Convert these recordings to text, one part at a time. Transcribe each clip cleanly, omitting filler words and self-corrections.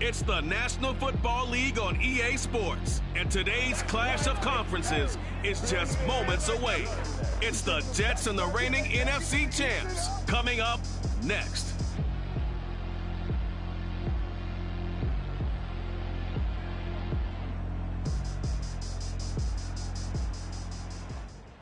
It's the National Football League on EA Sports, and today's clash of conferences is just moments away. It's the Jets and the reigning NFC champs coming up next.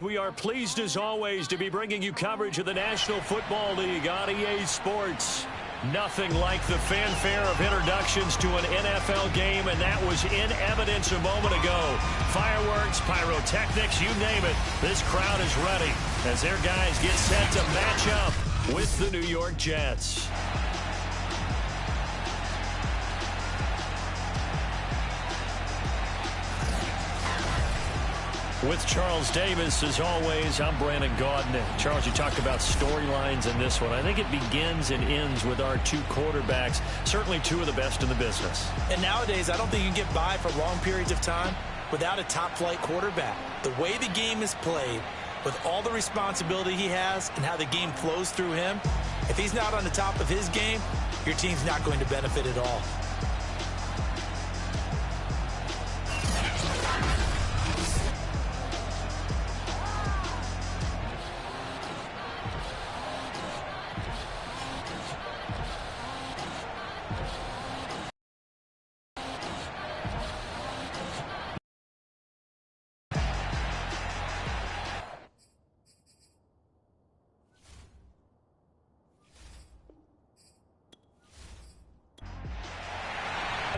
We are pleased as always to be bringing you coverage of the National Football League on EA Sports. Nothing like the fanfare of introductions to an NFL game, and that was in evidence a moment ago. Fireworks, pyrotechnics, you name it. This crowd is ready as their guys get set to match up with the New York Jets. With Charles Davis, as always, I'm Brandon Gaudin. Charles, you talked about storylines in this one. I think it begins and ends with our two quarterbacks, certainly two of the best in the business. And nowadays, I don't think you can get by for long periods of time without a top-flight quarterback. The way the game is played, with all the responsibility he has and how the game flows through him, if he's not on the top of his game, your team's not going to benefit at all.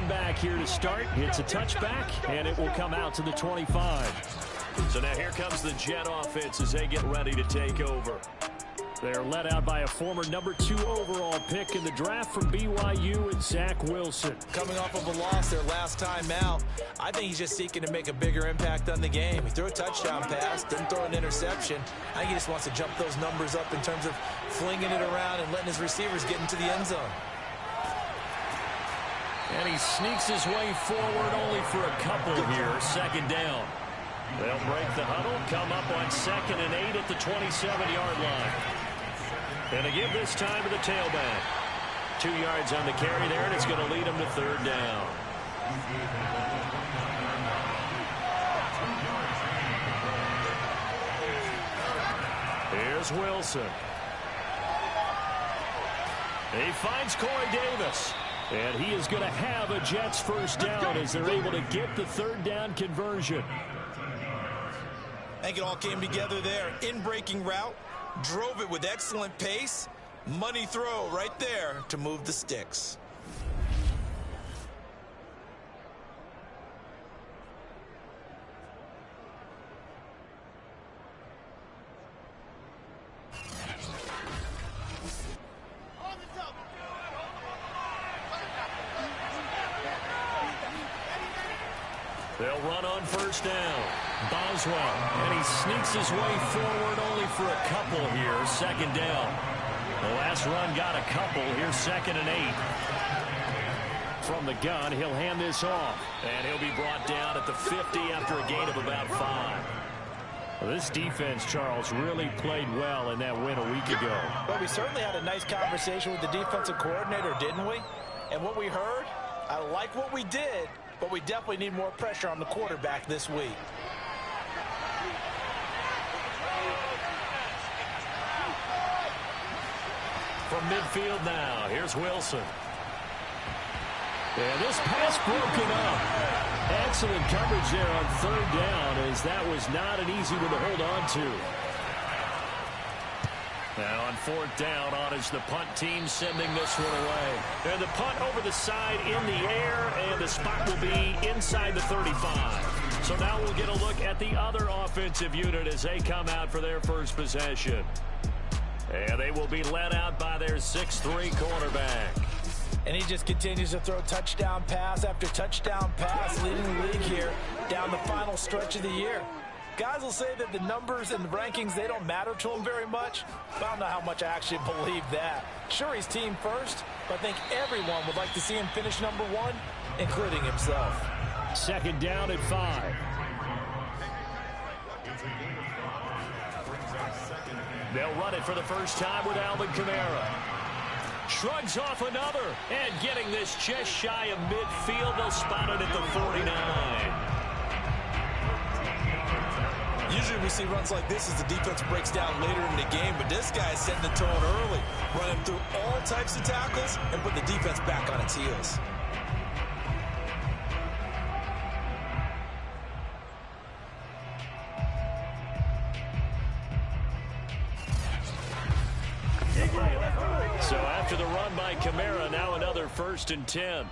Back here to start. It's a touchback, and it will come out to the 25. So now here comes the Jet offense as they get ready to take over. They're led out by a former #2 overall pick in the draft from BYU and Zach Wilson. Coming off of a loss their last time out, I think he's just seeking to make a bigger impact on the game. He threw a touchdown pass, didn't throw an interception. I think he just wants to jump those numbers up in terms of flinging it around and letting his receivers get into the end zone. And he sneaks his way forward only for a couple here. Second down. They'll break the huddle, come up on 2nd and 8 at the 27-yard line. And they give this time to the tailback. 2 yards on the carry there, and it's going to lead him to 3rd down. Here's Wilson. He finds Corey Davis. And he is going to have a Jets first down as they're able to get the 3rd down conversion. I think it all came together there. In-breaking route, drove it with excellent pace. Money throw right there to move the sticks. They'll run on 1st down. Boswell, and he sneaks his way forward only for a couple here. 2nd down. The last run got a couple. Here's 2nd and 8. From the gun, he'll hand this off. And he'll be brought down at the 50 after a gain of about 5. Well, this defense, Charles, really played well in that win a week ago. Well, we certainly had a nice conversation with the defensive coordinator, didn't we? And what we heard, I like what we did, but we definitely need more pressure on the quarterback this week. From midfield now, here's Wilson. And this pass broken up. Excellent coverage there on 3rd down, as that was not an easy one to hold on to. Now on 4th down, on is the punt team sending this one away. And the punt over the side in the air, and the spot will be inside the 35. So now we'll get a look at the other offensive unit as they come out for their first possession. And they will be led out by their 6'3" quarterback. And he just continues to throw touchdown pass after touchdown pass, leading the league here down the final stretch of the year. Guys will say that the numbers and the rankings, they don't matter to him very much, but I don't know how much I actually believe that. Sure, he's team first, but I think everyone would like to see him finish #1, including himself. 2nd down at 5. They'll run it for the first time with Alvin Kamara. Shrugs off another. And getting this just shy of midfield. They'll spot it at the 49. Usually we see runs like this as the defense breaks down later in the game, but this guy is setting the tone early, running through all types of tackles and put the defense back on its heels. So after the run by Kamara, now another 1st and 10.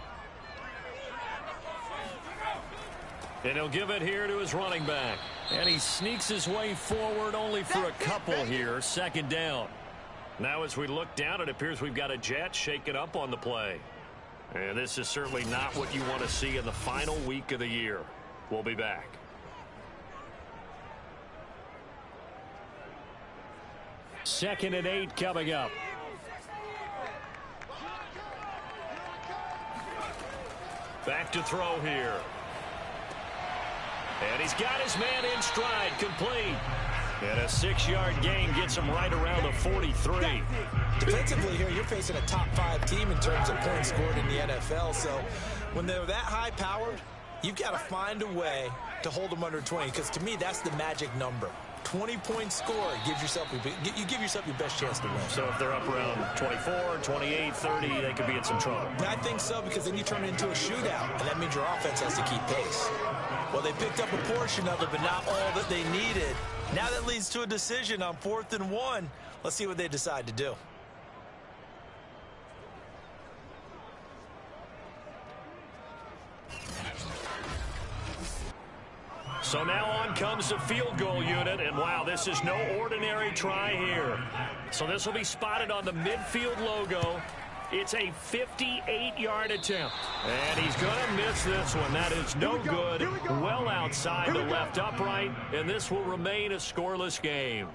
And he'll give it here to his running back. And he sneaks his way forward only for a couple here. 2nd down. Now as we look down, it appears we've got a Jet shaken up on the play. And this is certainly not what you want to see in the final week of the year. We'll be back. Second and 8 coming up. Back to throw here. And he's got his man in stride, complete. And a 6-yard gain gets him right around the 43. Defensively here, you're facing a top 5 team in terms of points scored in the NFL. So when they're that high-powered, you've got to find a way to hold them under 20. Because to me, that's the magic number. 20-point score gives yourself you give yourself your best chance to win. So if they're up around 24, 28, 30, they could be in some trouble. I think so, because then you turn it into a shootout, and that means your offense has to keep pace. Well, they picked up a portion of it, but not all that they needed. Now that leads to a decision on 4th and 1. Let's see what they decide to do. So now on comes the field goal unit, and wow, this is no ordinary try here. So this will be spotted on the midfield logo. It's a 58-yard attempt. And he's going to miss this one. That is no good. Well outside the left upright, and this will remain a scoreless game.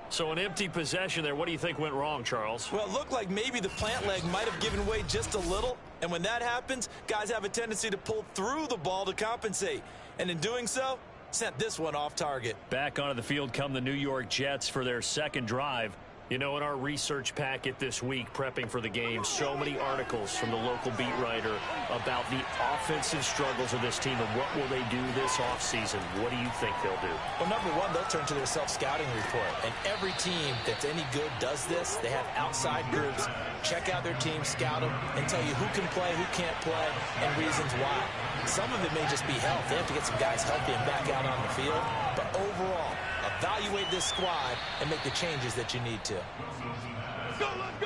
So an empty possession there. What do you think went wrong, Charles? Well, it looked like maybe the plant leg might have given way just a little. And when that happens, guys have a tendency to pull through the ball to compensate. And in doing so, sent this one off target. Back onto the field come the New York Jets for their 2nd drive. You know, in our research packet this week, prepping for the game, so many articles from the local beat writer about the offensive struggles of this team and what will they do this offseason. What do you think they'll do? Well, number one, they'll turn to their self-scouting report. And every team that's any good does this. They have outside groups. Check out their team, scout them, and tell you who can play, who can't play, and reasons why. Some of it may just be health. They have to get some guys healthy and back out on the field. But overall, evaluate this squad and make the changes that you need to.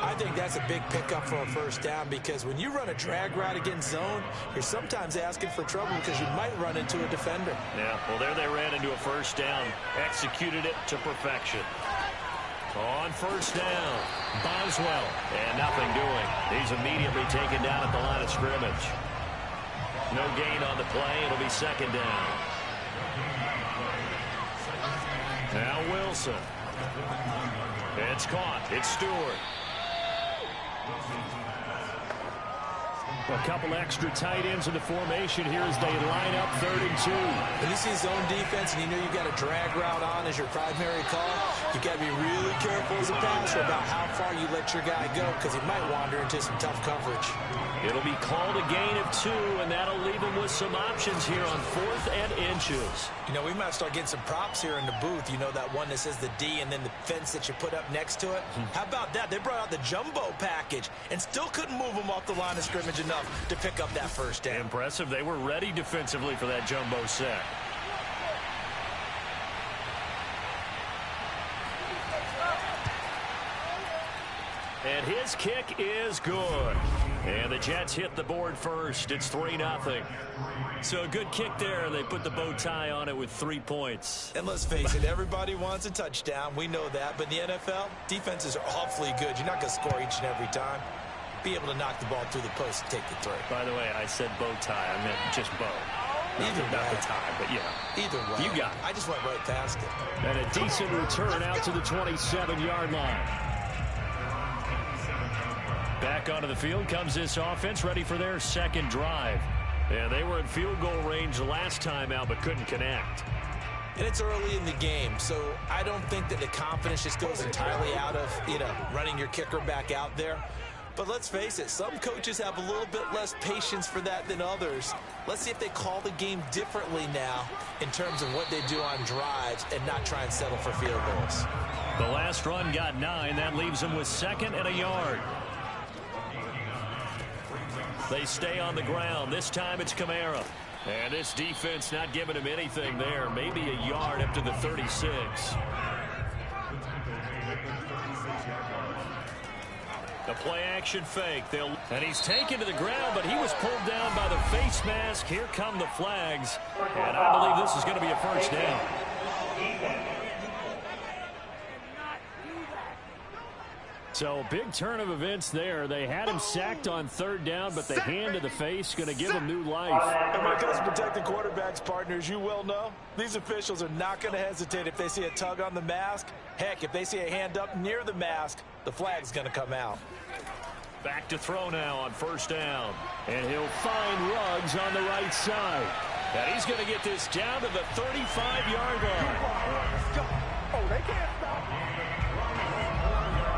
I think that's a big pickup for a 1st down, because when you run a drag route against zone, you're sometimes asking for trouble because you might run into a defender. Yeah, well, there they ran into a 1st down, executed it to perfection. On 1st down, Boswell, and nothing doing. He's immediately taken down at the line of scrimmage. No gain on the play. It'll be 2nd down. Now Wilson. It's caught. It's Stewart. A couple extra tight ends in the formation here as they line up 3rd and 2. When you see zone defense and you know you've got a drag route on as your primary call, you've got to be really careful as a passer about how far you let your guy go, because he might wander into some tough coverage. It'll be called a gain of 2, and that'll leave him with some options here on 4th and inches. You know, we might start getting some props here in the booth. You know, that one that says the D and then the fence that you put up next to it? How about that? They brought out the jumbo package and still couldn't move them off the line of scrimmage enough to pick up that 1st down. Impressive. They were ready defensively for that jumbo set. And his kick is good. And the Jets hit the board first. It's 3-0. So a good kick there, and they put the bow tie on it with 3 points. And let's face it, everybody wants a touchdown. We know that. But in the NFL, defenses are awfully good. You're not going to score each and every time. Be able to knock the ball through the post and take the throw. By the way, I said bow tie. I meant just bow. Either way. Not the tie, but yeah. Either way. You got it. I just went right past it. And a decent return out to the 27-yard line. Back onto the field comes this offense, ready for their 2nd drive. And they were in field goal range the last time out, but couldn't connect. And it's early in the game, so I don't think that the confidence just goes entirely out of, running your kicker back out there. But let's face it, some coaches have a little bit less patience for that than others. Let's see if they call the game differently now in terms of what they do on drives and not try and settle for field goals. The last run got 9. That leaves them with 2nd and a yard. They stay on the ground. This time it's Kamara. And this defense not giving him anything there. Maybe a yard up to the 36. The play-action fake. And he's taken to the ground, but he was pulled down by the face mask. Here come the flags. And I believe this is going to be a first down. So big turn of events there. They had him sacked on 3rd down, but the hand to the face going to give him new life. And when it comes to protecting quarterbacks, partners, you well know, these officials are not going to hesitate if they see a tug on the mask. Heck, if they see a hand up near the mask, the flag's going to come out. Back to throw now on 1st down. And he'll find Ruggs on the right side. And he's going to get this down to the 35-yard line. Oh, they can't stop.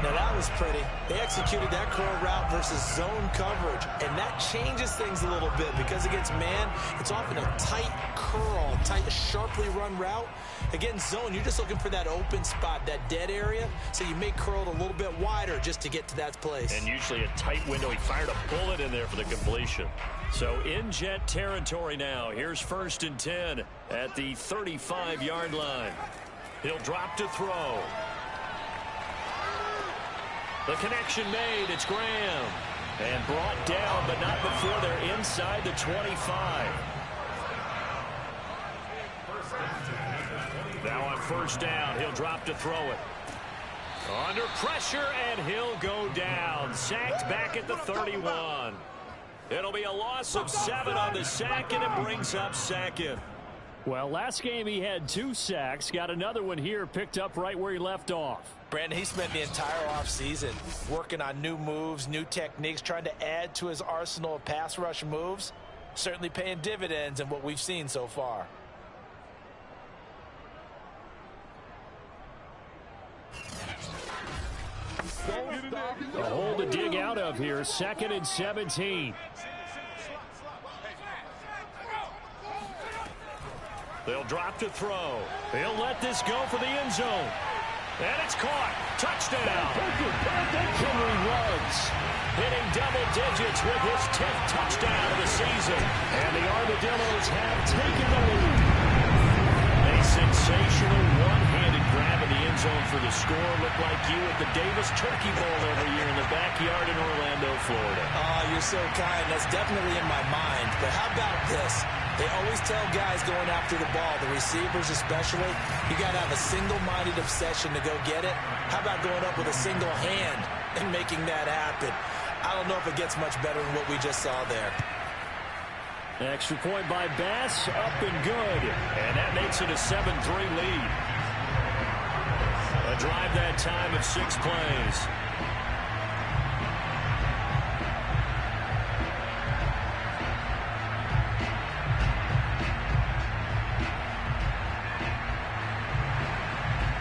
Now that was pretty. They executed that curl route versus zone coverage, and that changes things a little bit because against man, it's often a tight curl, tight, sharply run route. Against zone, you're just looking for that open spot, that dead area, so you may curl it a little bit wider just to get to that place. And usually a tight window. He fired a bullet in there for the completion. So in jet territory now. Here's 1st and 10 at the 35-yard line. He'll drop to throw. The connection made. It's Graham. And brought down, but not before they're inside the 25. Now on 1st down, he'll drop to throw it. Under pressure, and he'll go down. Sacked back at the 31. It'll be a loss of 7 on the sack, and it brings up 2nd. Well, last game he had 2 sacks. Got another one here, picked up right where he left off. Brandon, he spent the entire offseason working on new moves, new techniques, trying to add to his arsenal of pass rush moves. Certainly paying dividends in what we've seen so far. A hole to dig out of here. 2nd and 17. They'll drop to throw. He'll let this go for the end zone. And it's caught. Touchdown. Henry Ruggs hitting double digits with his 10th touchdown of the season. And the Armadillos have taken the lead. A sensational one-handed grab in the end zone for the score. Looked like you at the Davis Turkey Bowl every year in the backyard in Orlando, Florida. Oh, you're so kind. That's definitely in my mind. But how about this? They always tell guys going after the ball, the receivers especially, you got to have a single-minded obsession to go get it. How about going up with a single hand and making that happen? I don't know if it gets much better than what we just saw there. Extra point by Bass, up and good. And that makes it a 7-3 lead. A drive that time of 6 plays.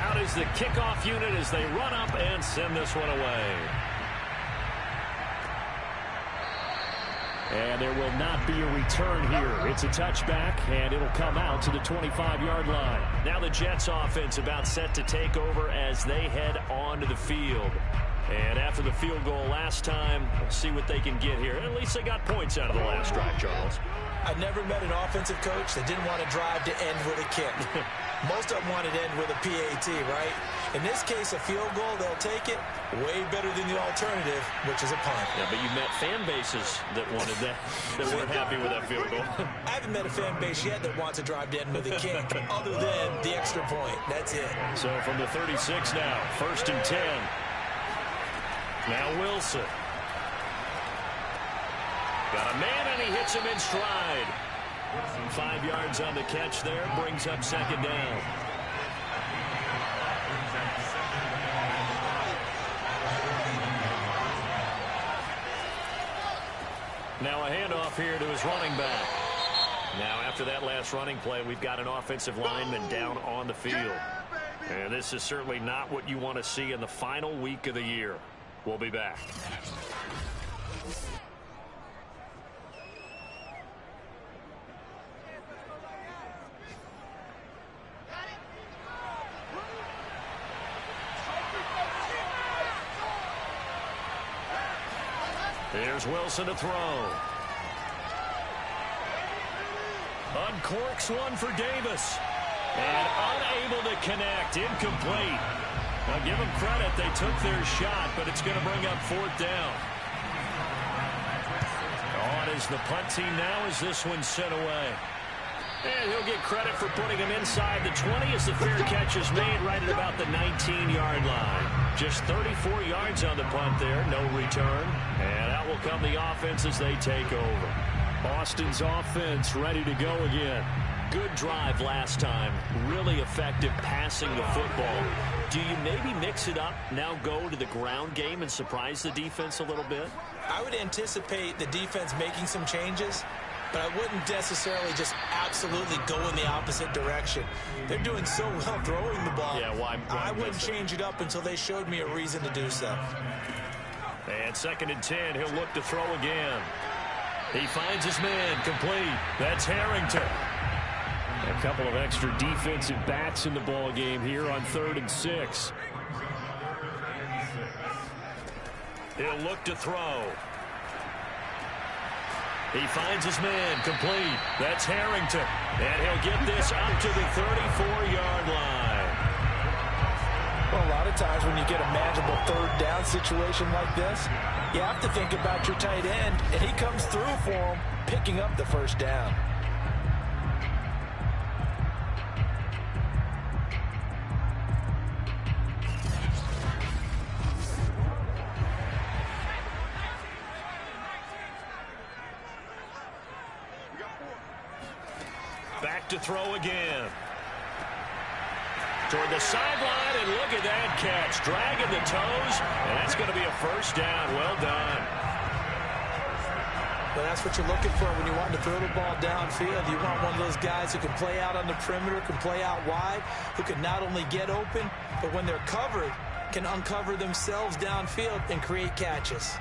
Out is the kickoff unit as they run up and send this one away. And there will not be a return here. It's a touchback, and it'll come out to the 25-yard line. Now the Jets offense about set to take over as they head onto the field. And after the field goal last time, let's see what they can get here. At least they got points out of the last drive, Charles. I never met an offensive coach that didn't want to drive to end with a kick. Most of them wanted to end with a PAT, right? In this case, a field goal, they'll take it. Way better than the alternative, which is a punt. Yeah, but you met fan bases that wanted that, that weren't happy with that field goal. I haven't met a fan base yet that wants to drive to end with a kick, other than the extra point. That's it. So from the 36 now, 1st and 10. Now Wilson. Got a man, and he hits him in stride. 5 yards on the catch there, brings up 2nd down. Now a handoff here to his running back. Now after that last running play, we've got an offensive lineman down on the field. And this is certainly not what you want to see in the final week of the year. We'll be back. Here's Wilson to throw. Uncorks one for Davis. And unable to connect. Incomplete. Now give them credit. They took their shot, but it's going to bring up 4th down. On is the punt team now as this one's sent away. And he'll get credit for putting him inside the 20 as the fair catch is made right at about the 19-yard line. Just 34 yards on the punt there. No return. And out will come the offense as they take over. Austin's offense ready to go again. Good drive last time. Really effective passing the football. Do you maybe mix it up, now go to the ground game and surprise the defense a little bit? I would anticipate the defense making some changes, but I wouldn't necessarily just absolutely go in the opposite direction. They're doing so well throwing the ball. Yeah, why I wouldn't change it up until they showed me a reason to do so. And 2nd and 10, he'll look to throw again. He finds his man, complete. That's Harrington. A couple of extra defensive backs in the ball game here on 3rd and 6. He'll look to throw. He finds his man, complete. That's Harrington. And he'll get this up to the 34-yard line. Well, a lot of times when you get a manageable 3rd down situation like this, you have to think about your tight end, and he comes through for him, picking up the 1st down. Back to throw again. Toward the sideline, and look at that catch. Dragging the toes, and that's going to be a 1st down. Well done. Well, that's what you're looking for when you want to throw the ball downfield. You want one of those guys who can play out on the perimeter, can play out wide, who can not only get open, but when they're covered, can uncover themselves downfield and create catches.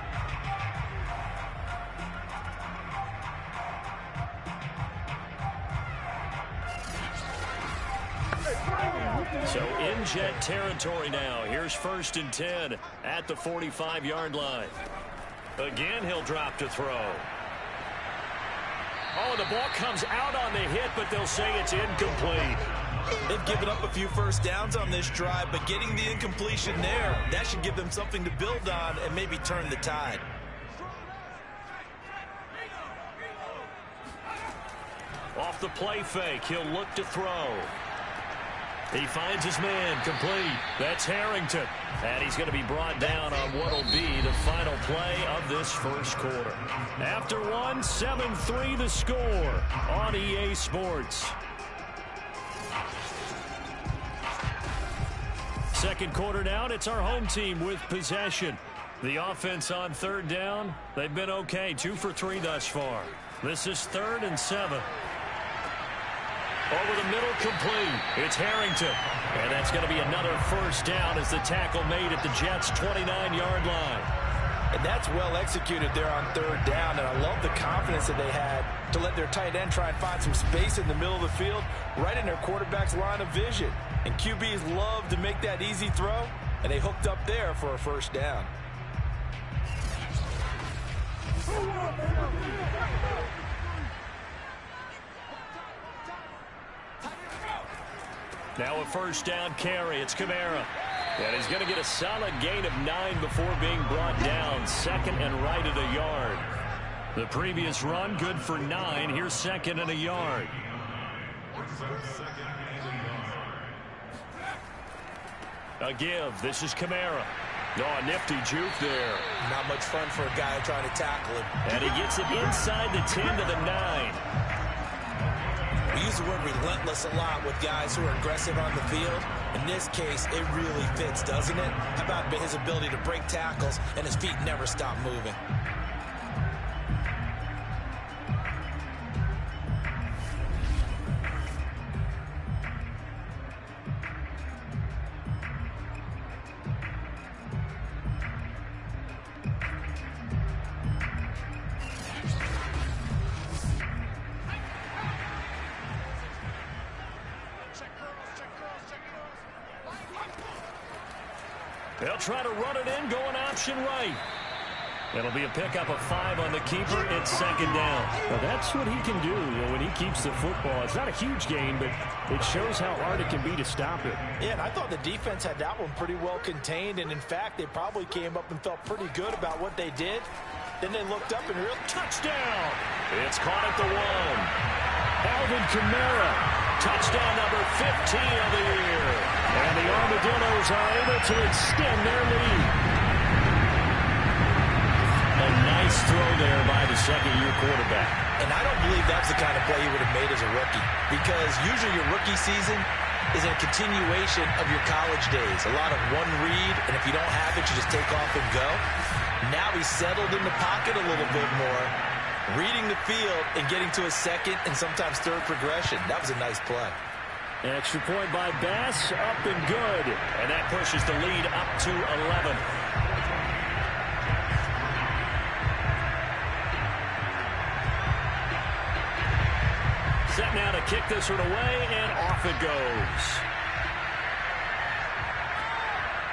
So in jet territory now. Here's 1st and 10 at the 45-yard line. Again, he'll drop to throw. Oh, the ball comes out on the hit, but they'll say it's incomplete. They've given up a few 1st downs on this drive, but getting the incompletion there, that should give them something to build on and maybe turn the tide. Off the play fake, he'll look to throw. He finds his man, complete. That's Harrington. And he's going to be brought down on what will be the final play of this 1st quarter. After one, 7-3 the score on EA Sports. 2nd quarter down, it's our home team with possession. The offense on 3rd down, they've been okay, 2 for 3 thus far. This is 3rd and 7. Over the middle, complete. It's Harrington. And that's going to be another 1st down as the tackle made at the Jets' 29-yard line. And that's well executed there on 3rd down. And I love the confidence that they had to let their tight end try and find some space in the middle of the field, right in their quarterback's line of vision. And QBs love to make that easy throw, and they hooked up there for a 1st down. Now a 1st down carry. It's Kamara. And he's going to get a solid gain of 9 before being brought down. 2nd and right at a yard. The previous run, good for 9. Here's 2nd and a yard. A give. This is Kamara. Oh, nifty juke there. Not much fun for a guy trying to tackle him. And he gets it inside the 10 to the 9. We use the word relentless a lot with guys who are aggressive on the field. In this case, it really fits, doesn't it? How about his ability to break tackles and his feet never stop moving? They'll try to run it in, going option right. It'll be a pickup of 5 on the keeper. It's second down. Well, that's what he can do when he keeps the football. It's not a huge gain, but it shows how hard it can be to stop it. Yeah, and I thought the defense had that one pretty well contained, and in fact, they probably came up and felt pretty good about what they did. Then they looked up and real touchdown. It's caught at the 1. Alvin Kamara. Touchdown number 15 of the year. And the Armadillos are able to extend their lead. A nice throw there by the second-year quarterback. And I don't believe that's the kind of play he would have made as a rookie, because usually your rookie season is a continuation of your college days. A lot of one read, and if you don't have it, you just take off and go. Now he's settled in the pocket a little bit more, reading the field and getting to a second and sometimes third progression. That was a nice play. Extra point by Bass, up and good. And that pushes the lead up to 11. Set now to kick this one away, and off it goes.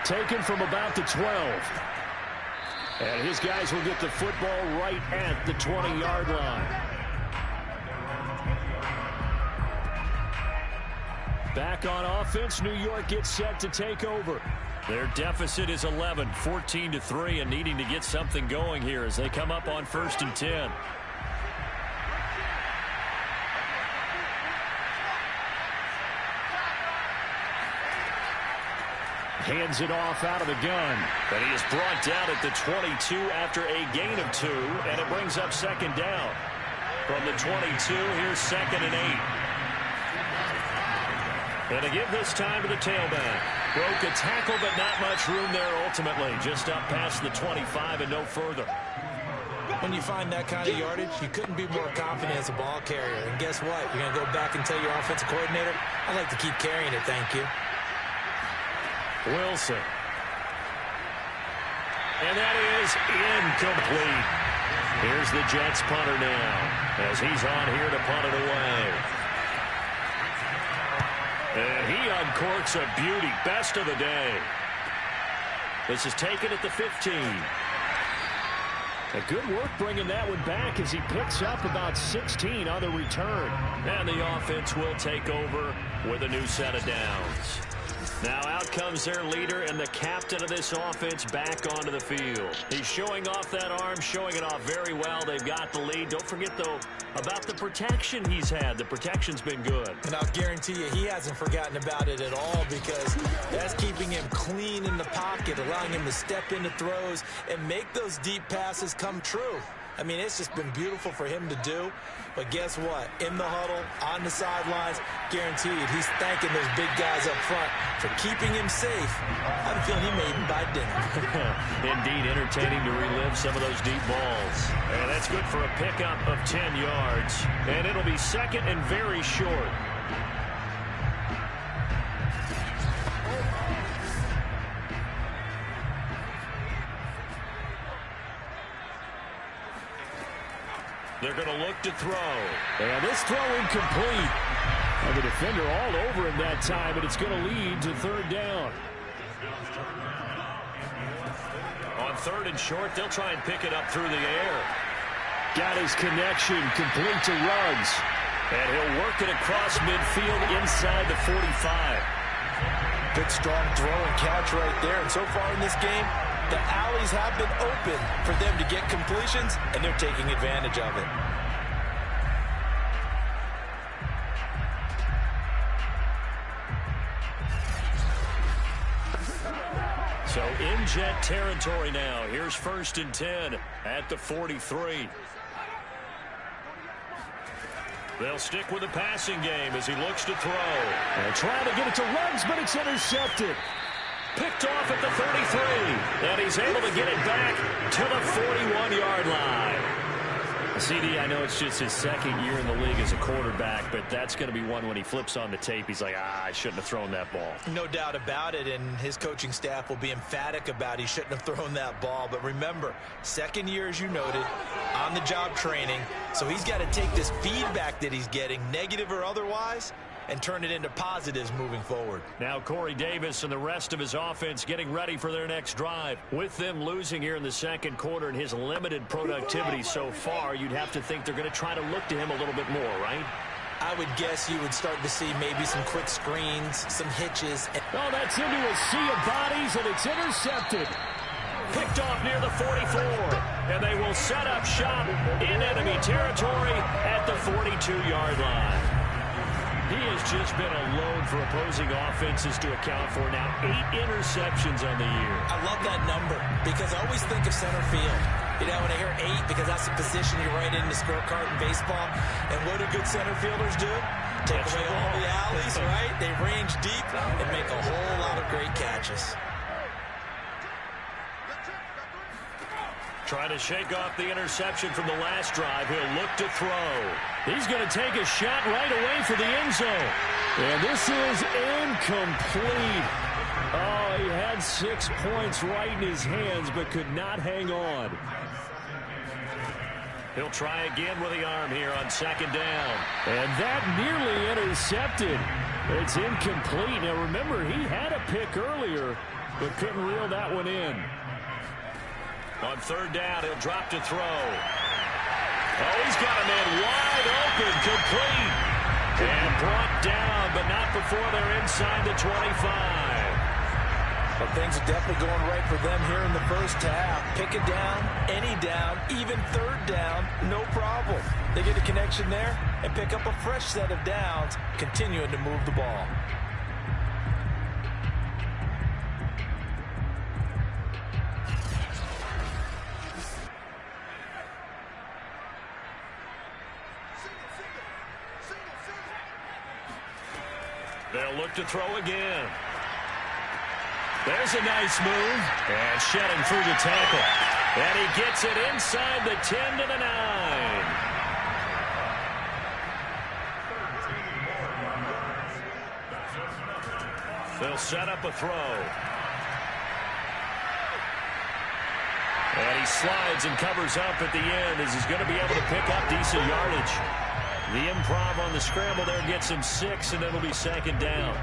Taken from about the 12. And his guys will get the football right at the 20-yard line. Back on offense, New York gets set to take over. Their deficit is 11, 14-3, and needing to get something going here as they come up on 1st and 10. Hands it off out of the gun. And he is brought down at the 22 after a gain of 2, and it brings up second down. From the 22, here's 2nd and 8. And to give this time to the tailback. Broke a tackle, but not much room there ultimately. Just up past the 25 and no further. When you find that kind of yardage, you couldn't be more confident as a ball carrier. And guess what? You're going to go back and tell your offensive coordinator, I'd like to keep carrying it, thank you. Wilson. And that is incomplete. Here's the Jets punter now as he's on here to punt it away. And he uncorks a beauty. Best of the day. This is taken at the 15. A good work bringing that one back as he picks up about 16 on the return. And the offense will take over with a new set of downs. Now out comes their leader and the captain of this offense back onto the field. He's showing off that arm, showing it off very well. They've got the lead. Don't forget, though, about the protection he's had. The protection's been good. And I'll guarantee you he hasn't forgotten about it at all, because that's keeping him clean in the pocket, allowing him to step into throws and make those deep passes come true. I mean, it's just been beautiful for him to do. But guess what? In the huddle, on the sidelines, guaranteed he's thanking those big guys up front for keeping him safe. I have a feeling he made him buy dinner. Indeed, entertaining to relive some of those deep balls. And that's good for a pickup of 10 yards. And it'll be second and very short. They're going to look to throw. And this throw incomplete. And the defender all over him that time, and it's going to lead to 3rd down. On 3rd and short, they'll try and pick it up through the air. Got his connection complete to Ruggs. And he'll work it across midfield inside the 45. Good strong throw and catch right there. And so far in this game, the alleys have been open for them to get completions, and they're taking advantage of it. So in Jet territory now. Here's 1st and 10 at the 43. They'll stick with the passing game as he looks to throw. And trying to get it to Ruggs, but it's intercepted. Picked off at the 33, and he's able to get it back to the 41-yard line. CD, I know it's just his 2nd year in the league as a quarterback, but that's going to be one when he flips on the tape. He's like, I shouldn't have thrown that ball. No doubt about it, and his coaching staff will be emphatic about he shouldn't have thrown that ball. But remember, 2nd year, as you noted, on-the-job training, so he's got to take this feedback that he's getting, negative or otherwise, and turn it into positives moving forward. Now Corey Davis and the rest of his offense getting ready for their next drive. With them losing here in the second quarter and his limited productivity so far, you'd have to think they're going to try to look to him a little bit more, right? I would guess you would start to see maybe some quick screens, some hitches. Oh, that's into a sea of bodies, and it's intercepted. Picked off near the 44, and they will set up shop in enemy territory at the 42-yard line. He has just been a load for opposing offenses to account for now. 8 interceptions on the year. I love that number because I always think of center field. You know, when I hear 8, because that's the position you write in the scorecard in baseball. And what do good center fielders do? Take away all the alleys, right? They range deep and make a whole lot of great catches. Trying to shake off the interception from the last drive. He'll look to throw. He's going to take a shot right away for the end zone. And this is incomplete. Oh, he had 6 points right in his hands, but could not hang on. He'll try again with the arm here on second down. And that nearly intercepted. It's incomplete. Now, remember, he had a pick earlier, but couldn't reel that one in. On third down, he'll drop to throw. Oh, he's got a man wide open, complete. And brought down, but not before they're inside the 25. Well, things are definitely going right for them here in the first half. Pick it down, any down, even third down, no problem. They get a connection there and pick up a fresh set of downs, continuing to move the ball. They'll look to throw again. There's a nice move. And shedding through the tackle. And he gets it inside the 10 to the 9. They'll set up a throw. And he slides and covers up at the end as he's going to be able to pick up decent yardage. The improv on the scramble there gets him 6, and it'll be second down.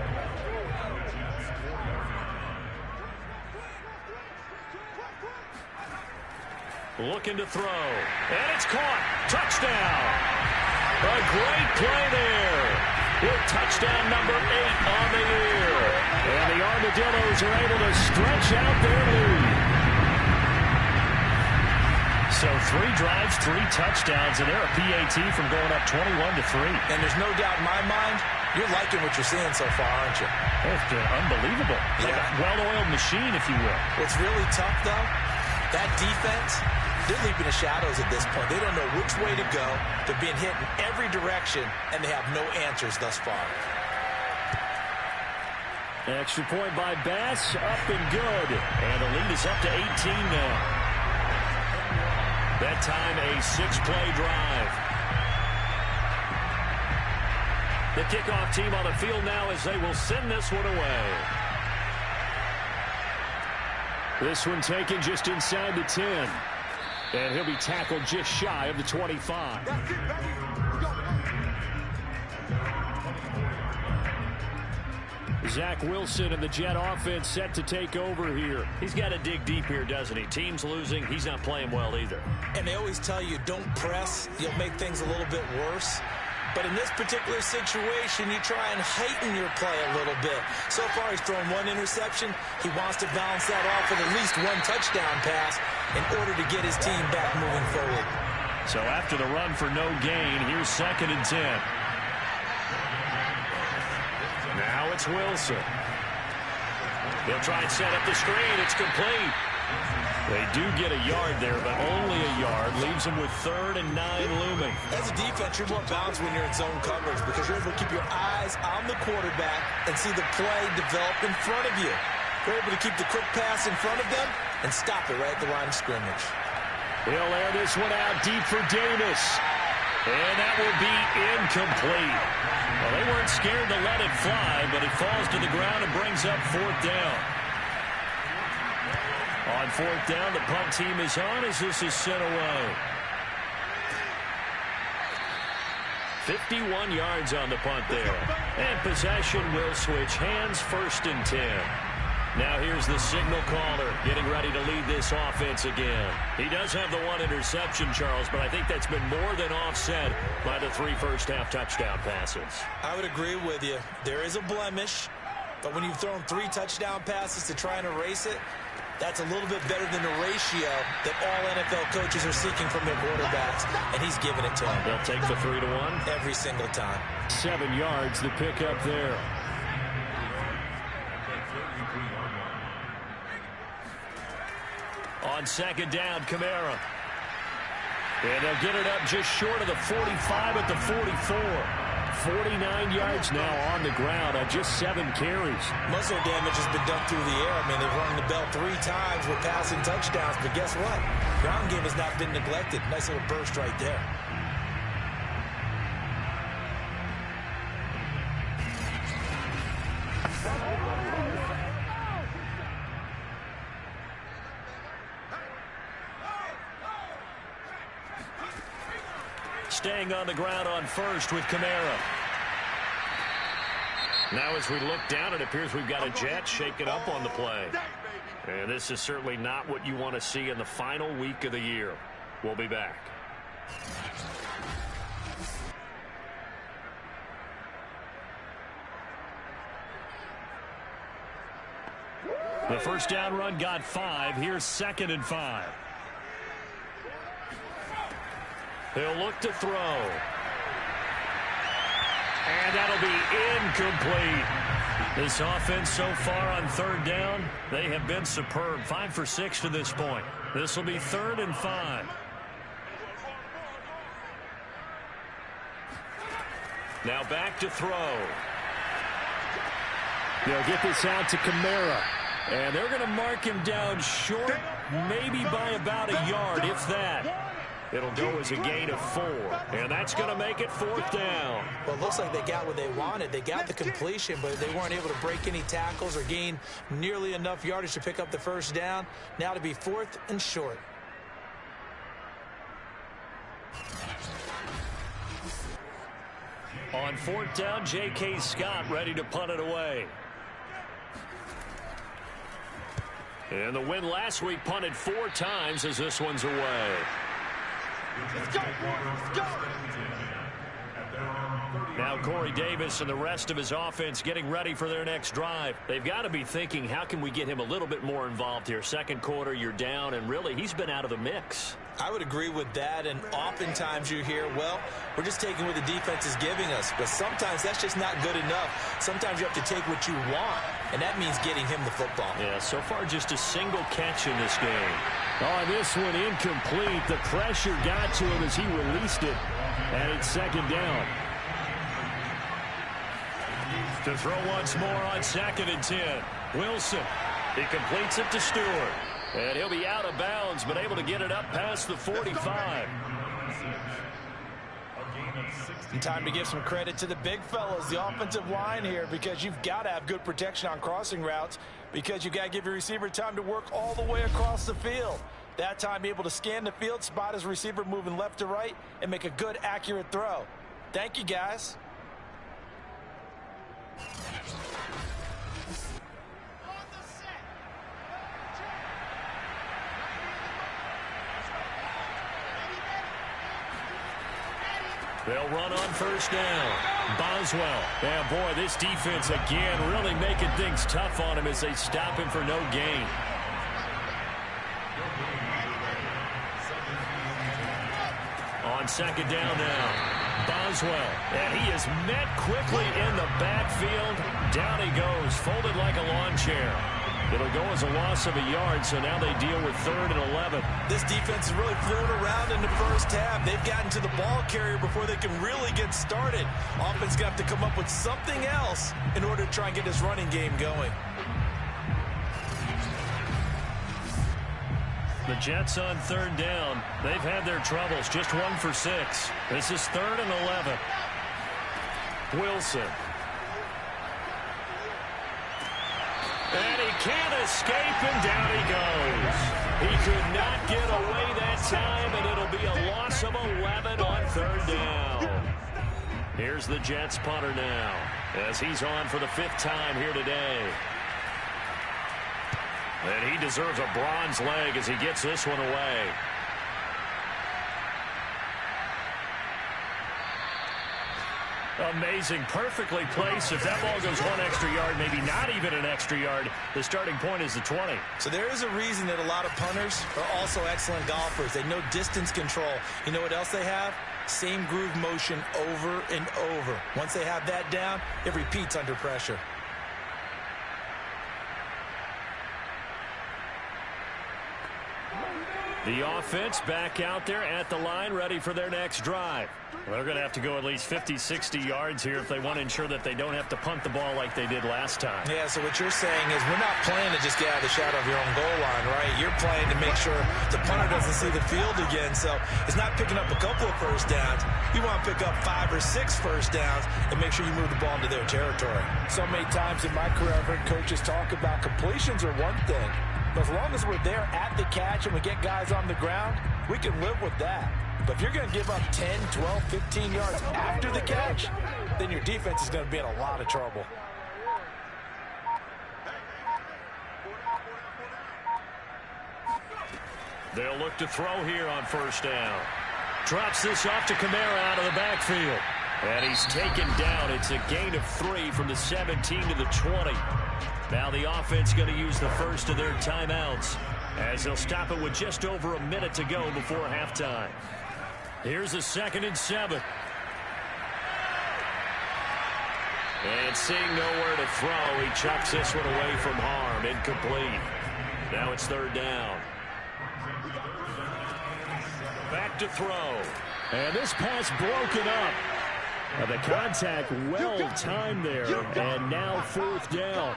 Looking to throw. And it's caught. Touchdown. A great play there. With touchdown number 8 on the year. And the Armadillos are able to stretch out their lead. So 3 drives, 3 touchdowns, and they're a PAT from going up 21-3. And there's no doubt in my mind, you're liking what you're seeing so far, aren't you? It's been unbelievable. Yeah. Like a well-oiled machine, if you will. What's really tough, though, that defense, they're leaping the shadows at this point. They don't know which way to go. They're being hit in every direction, and they have no answers thus far. Extra point by Bass, up and good. And the lead is up to 18 now. That time a 6-play drive. The kickoff team on the field now as they will send this one away. This one taken just inside the 10. And he'll be tackled just shy of the 25. Zach Wilson and the Jet offense set to take over here. He's got to dig deep here, doesn't he? Team's losing. He's not playing well either. And they always tell you, don't press. You'll make things a little bit worse. But in this particular situation, you try and heighten your play a little bit. So far, he's thrown 1 interception. He wants to balance that off with at least 1 touchdown pass in order to get his team back moving forward. So after the run for no gain, here's 2nd and 10. Now it's Wilson. He'll try and set up the screen. It's complete. They do get a yard there, but only a yard. Leaves them with 3rd and 9 looming. As a defense, you're more balanced when you're in zone coverage because you're able to keep your eyes on the quarterback and see the play develop in front of you. You're able to keep the quick pass in front of them and stop it right at the line of scrimmage. He'll air this one out deep for Davis. And that will be incomplete. Well, they weren't scared to let it fly, but it falls to the ground and brings up 4th down. On 4th down, the punt team is on as this is sent away. 51 yards on the punt there. And possession will switch hands, 1st and 10. Now here's the signal caller getting ready to lead this offense again. He does have the 1 interception, Charles, but I think that's been more than offset by the 3 first-half touchdown passes. I would agree with you. There is a blemish, but when you've thrown 3 touchdown passes to try and erase it, that's a little bit better than the ratio that all NFL coaches are seeking from their quarterbacks, and he's giving it to them. They'll take the 3-1 every single time. 7 yards, the pickup there. On 2nd down, Kamara. And they'll get it up just short of the 45 at the 44. 49 yards now on the ground on just 7 carries. Muscle damage has been done through the air. I mean, they've rung the bell 3 times with passing touchdowns, but guess what? Ground game has not been neglected. Nice little burst right there. Staying on the ground on 1st with Kamara. Now as we look down, it appears we've got a jet shaking up on the play. And this is certainly not what you want to see in the final week of the year. We'll be back. The first down run got 5. Here's 2nd and 5. He'll look to throw. And that'll be incomplete. This offense so far on 3rd down, they have been superb. 5 for 6 to this point. This will be 3rd and 5. Now back to throw. They'll get this out to Kamara. And they're going to mark him down short, maybe by about a yard, if that. It'll go as a gain of 4, and that's going to make it 4th down. Well, it looks like they got what they wanted. They got the completion, but they weren't able to break any tackles or gain nearly enough yardage to pick up the first down. Now to be 4th and short. On 4th down, J.K. Scott ready to punt it away. And the win last week punted 4 times as this one's away. Let's go, let's go. Now Corey Davis and the rest of his offense getting ready for their next drive. They've got to be thinking, how can we get him a little bit more involved here? 2nd quarter, you're down, and really, he's been out of the mix. I would agree with that, and oftentimes you hear, well, we're just taking what the defense is giving us, but sometimes that's just not good enough. Sometimes you have to take what you want, and that means getting him the football. Yeah, so far just a single catch in this game. Oh, this one incomplete. The pressure got to him as he released it, and it's 2nd down. To throw once more on 2nd and 10. Wilson. He completes it to Stewart. And he'll be out of bounds, but able to get it up past the 45. And time to give some credit to the big fellas, the offensive line here, because you've got to have good protection on crossing routes, because you've got to give your receiver time to work all the way across the field. That time, able to scan the field, spot his receiver moving left to right, and make a good, accurate throw. Thank you, guys. They'll run on 1st down. Boswell. Yeah, boy, this defense again really making things tough on him as they stop him for no gain. On 2nd down now. Boswell. And he is met quickly in the backfield. Down he goes, folded like a lawn chair. It'll go as a loss of a yard, so now they deal with 3rd and 11. This defense has really flown around in the first half. They've gotten to the ball carrier before they can really get started. Offense got to come up with something else in order to try and get this running game going. The Jets on 3rd down. They've had their troubles, just 1 for 6. This is 3rd and 11. Wilson. And he can't escape, and down he goes. He could not get away that time, and it'll be a loss of 11 on 3rd down. Here's the Jets punter now, as he's on for the 5th time here today. And he deserves a bronze leg as he gets this one away. Amazing, perfectly placed. If that ball goes 1 extra yard, maybe not even an extra yard, the starting point is the 20. So there is a reason that a lot of punters are also excellent golfers. They know distance control. You know what else they have? Same groove motion over and over. Once they have that down, it repeats under pressure. The offense back out there at the line, ready for their next drive. They're going to have to go at least 50, 60 yards here if they want to ensure that they don't have to punt the ball like they did last time. Yeah, so what you're saying is we're not playing to just get out of the shadow of your own goal line, right? You're playing to make sure the punter doesn't see the field again. So it's not picking up a couple of first downs. You want to pick up 5 or 6 first downs and make sure you move the ball into their territory. So many times in my career, I've heard coaches talk about completions are one thing. But as long as we're there at the catch and we get guys on the ground, we can live with that. But if you're going to give up 10, 12, 15 yards after the catch, then your defense is going to be in a lot of trouble. They'll look to throw here on first down. Drops this off to Kamara out of the backfield. And he's taken down. It's a gain of 3 from the 17 to the 20. Now the offense going to use the first of their timeouts as they'll stop it with just over a minute to go before halftime. Here's a 2nd and 7. And seeing nowhere to throw, he chucks this one away from harm. Incomplete. Now it's 3rd down. Back to throw. And this pass broken up. The contact well timed there. And now 4th down.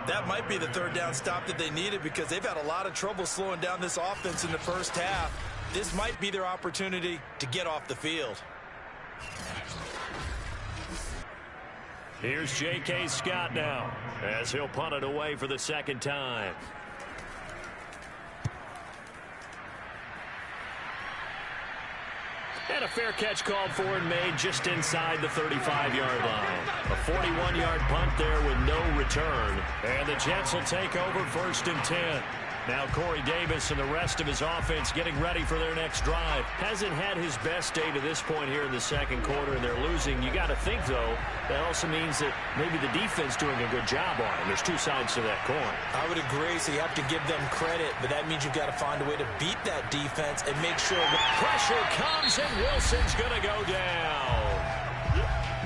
That might be the 3rd down stop that they needed because they've had a lot of trouble slowing down this offense in the first half. This might be their opportunity to get off the field. Here's J.K. Scott now as he'll punt it away for the 2nd time. And a fair catch called for and made just inside the 35-yard line. A 41-yard punt there with no return. And the Jets will take over 1st and 10. Now Corey Davis and the rest of his offense getting ready for their next drive. Hasn't had his best day to this point here in the 2nd quarter, and they're losing. You got to think, though, that also means that maybe the defense doing a good job on him. There's 2 sides to that coin. I would agree, so you have to give them credit, but that means you've got to find a way to beat that defense and make sure pressure comes, and Wilson's going to go down.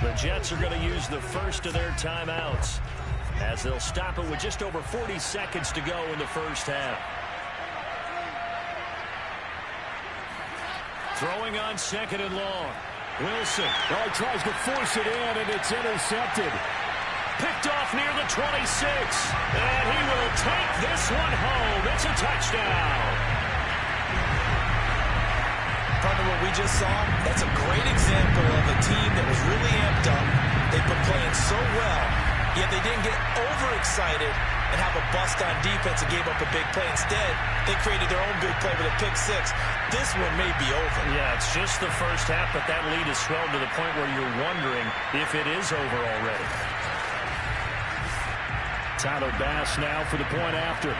The Jets are going to use the first of their timeouts as they'll stop it with just over 40 seconds to go in the first half. Throwing on 2nd and long. Wilson. Oh, he tries to force it in, and it's intercepted. Picked off near the 26. And he will take this one home. It's a touchdown. Partner, what we just saw, that's a great example of a team that was really amped up. They've been playing so well, yet they didn't get overexcited and have a bust on defense and gave up a big play. Instead, they created their own big play with a pick 6. This one may be over. Yeah, it's just the first half, but that lead has swelled to the point where you're wondering if it is over already. Tyler Bass now for the point after.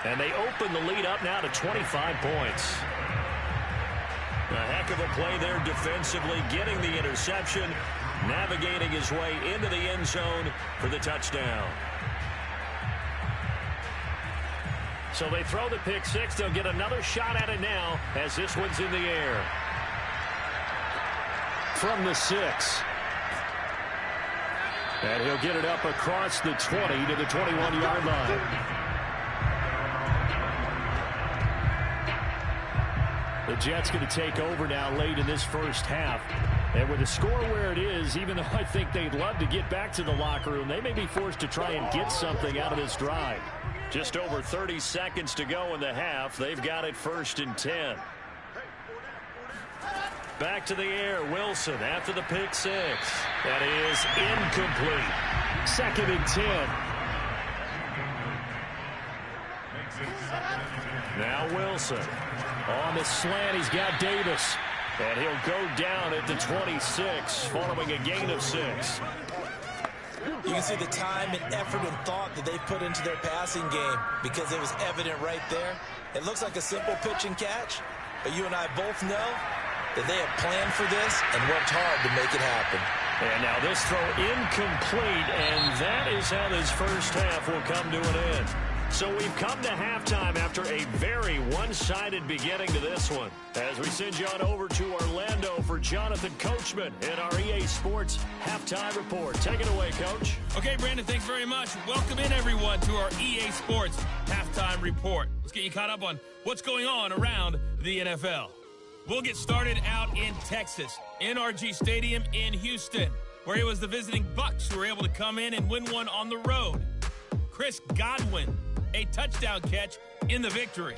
And they open the lead up now to 25 points. A heck of a play there defensively, getting the interception, navigating his way into the end zone for the touchdown. So they throw the pick 6. They'll get another shot at it now as this one's in the air. From the 6. And he'll get it up across the 20 to the 21-yard line. The Jets going to take over now late in this first half. And with the score where it is, even though I think they'd love to get back to the locker room, they may be forced to try and get something out of this drive. Just over 30 seconds to go in the half. They've got it 1st and 10. Back to the air. Wilson after the pick 6. That is incomplete. 2nd and 10. Now Wilson. On the slant, he's got Davis. And he'll go down at the 26 following a gain of 6. You can see the time and effort and thought that they put into their passing game because it was evident right there. It looks like a simple pitch and catch, but you and I both know that they have planned for this and worked hard to make it happen. And now this throw incomplete, and that is how this first half will come to an end. So we've come to halftime after a very one-sided beginning to this one. As we send you on over to Orlando for Jonathan Coachman in our EA Sports Halftime Report. Take it away, Coach. Okay, Brandon, thanks very much. Welcome in, everyone, to our EA Sports Halftime Report. Let's get you caught up on what's going on around the NFL. We'll get started out in Texas, NRG Stadium in Houston, where it was the visiting Bucs who were able to come in and win one on the road. Chris Godwin, a touchdown catch in the victory.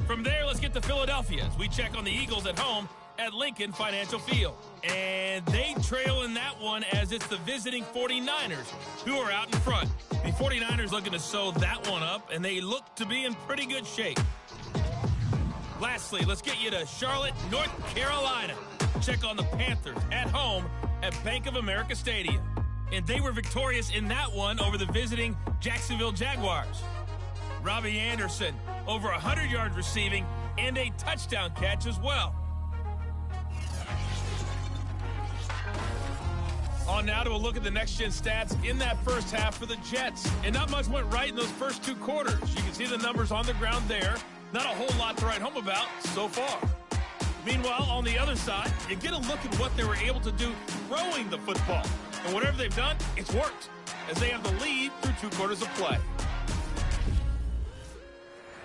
From there, let's get to Philadelphia as we check on the Eagles at home at Lincoln Financial Field. And they trail in that one as it's the visiting 49ers who are out in front. The 49ers looking to sew that one up, and they look to be in pretty good shape. Lastly, let's get you to Charlotte, North Carolina. Check on the Panthers at home at Bank of America Stadium. And they were victorious in that one over the visiting Jacksonville Jaguars. Robbie Anderson, over 100 yards receiving and a touchdown catch as well. On now to a look at the next-gen stats in that first half for the Jets. And not much went right in those first two quarters. You can see the numbers on the ground there. Not a whole lot to write home about so far. Meanwhile, on the other side, you get a look at what they were able to do throwing the football. And whatever they've done, it's worked, as they have the lead through 2 quarters of play.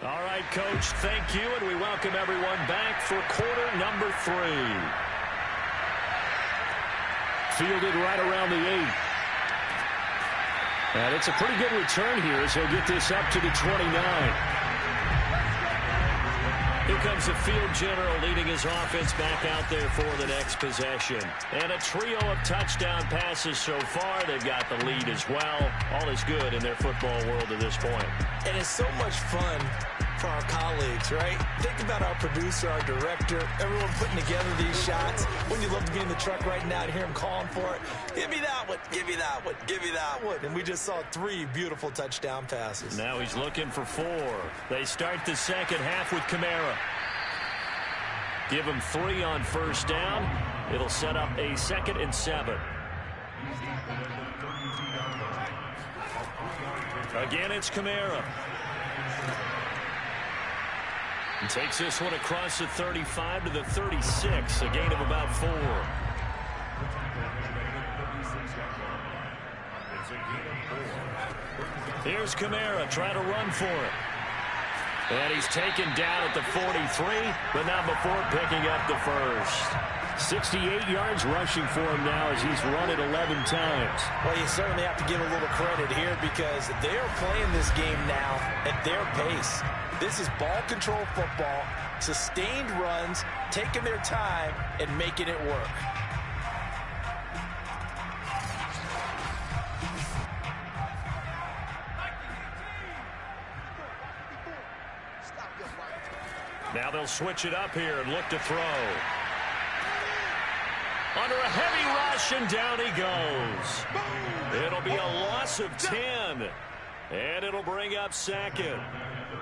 All right, Coach, thank you, and we welcome everyone back for quarter number 3. Fielded right around the 8. And it's a pretty good return here as he'll get this up to the 29. Here comes the field general leading his offense back out there for the next possession. And a trio of touchdown passes so far. They've got the lead as well. All is good in their football world at this point. And it's so much fun for our colleagues, right? Think about our producer, our director, everyone putting together these shots. Wouldn't you love to be in the truck right now to hear him calling for it? Give me that one, give me that one, give me that one. And we just saw 3 beautiful touchdown passes. Now he's looking for 4. They start the second half with Kamara. Give him 3 on first down. It'll set up a 2nd and 7. Again, it's Kamara. And takes this one across the 35 to the 36, a gain of about 4. Here's Kamara trying to run for it. And he's taken down at the 43, but not before picking up the first. 68 yards rushing for him now as he's run it 11 times. Well, you certainly have to give a little credit here because they are playing this game now at their pace. This is ball control football, sustained runs, taking their time and making it work. Now they'll switch it up here and look to throw. Under a heavy rush, and down he goes. It'll be a loss of 10, and it'll bring up 2nd.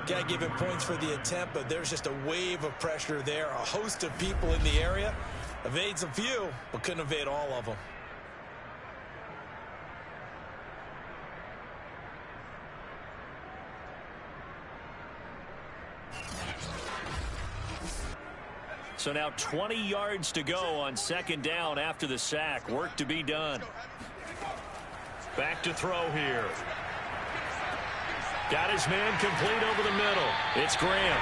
Got to give him points for the attempt, but there's just a wave of pressure there. A host of people in the area. Evades a few, but couldn't evade all of them. So now 20 yards to go on 2nd down after the sack. Work to be done. Back to throw here. Got his man complete over the middle. It's Graham.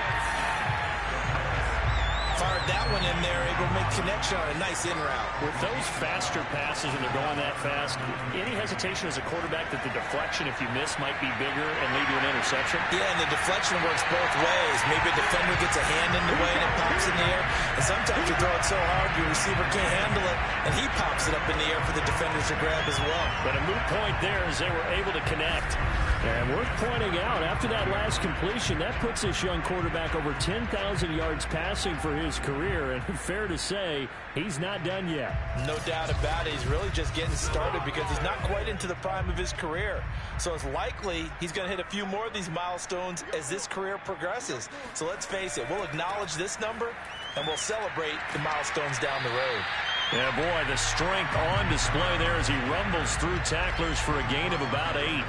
Fired that one in there, able to make connection on a nice in route. With those faster passes and they're going that fast, any hesitation as a quarterback that the deflection, if you miss, might be bigger and lead to an interception? Yeah, and the deflection works both ways. Maybe a defender gets a hand in the way and it pops in the air. And sometimes you throw it so hard your receiver can't handle it, and he pops it up in the air for the defenders to grab as well. But a moot point there as they were able to connect. And worth pointing out, after that last completion, that puts this young quarterback over 10,000 yards passing for his career. And fair to say, he's not done yet. No doubt about it. He's really just getting started because he's not quite into the prime of his career. So it's likely he's going to hit a few more of these milestones as this career progresses. So let's face it, we'll acknowledge this number and we'll celebrate the milestones down the road. Yeah, boy, the strength on display there as he rumbles through tacklers for a gain of about 8.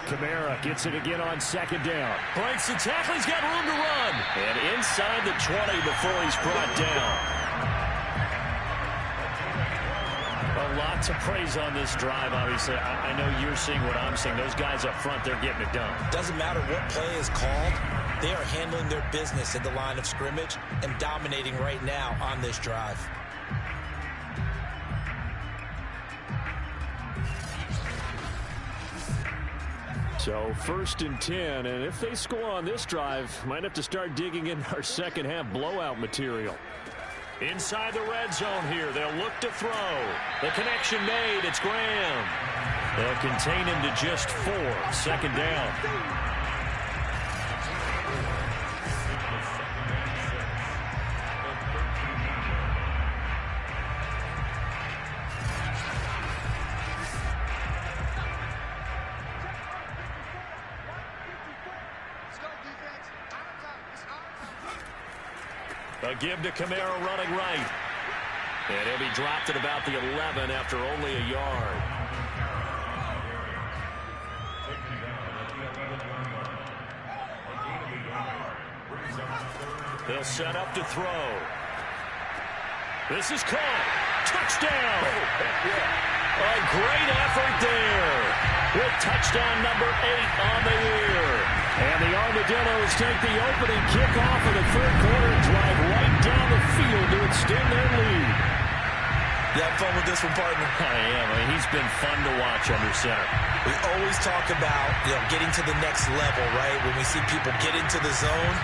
Kamara gets it again on second down. Breaks the tackle. He's got room to run. And inside the 20 before he's brought down. A lot to praise on this drive, obviously. I know you're seeing what I'm seeing. Those guys up front, they're getting it done. Doesn't matter what play is called. They are handling their business at the line of scrimmage and dominating right now on this drive. So 1st and 10, and if they score on this drive, might have to start digging in our second half blowout material. Inside the red zone here, they'll look to throw. The connection made, it's Graham. They'll contain him to just 4, 2nd down. A give to Kamara running right. And he'll be dropped at about the 11 after only a yard. They'll set up to throw. This is caught. Touchdown. A great effort there. With touchdown number 8 on the year. And the Armadillos take the opening kickoff of the third quarter and drive right down the field to extend their lead. You have fun with this one, partner? I am. I mean, he's been fun to watch under center. We always talk about, getting to the next level, right? When we see people get into the zone,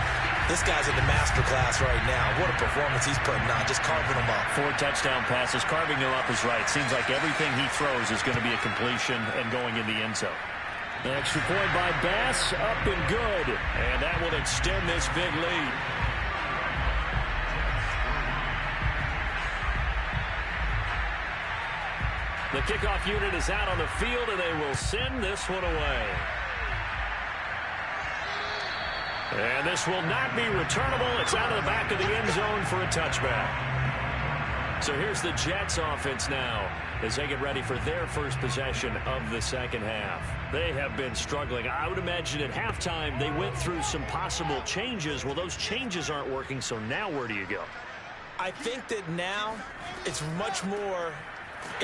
this guy's in the master class right now. What a performance he's putting on, just carving them up. 4 touchdown passes, carving them up is right. Seems like everything he throws is going to be a completion and going in the end zone. The extra point by Bass, up and good. And that will extend this big lead. The kickoff unit is out on the field, and they will send this one away. And this will not be returnable. It's out of the back of the end zone for a touchback. So here's the Jets offense now as they get ready for their first possession of the second half. They have been struggling. I would imagine at halftime they went through some possible changes. Well, those changes aren't working, so now where do you go? I think that now it's much more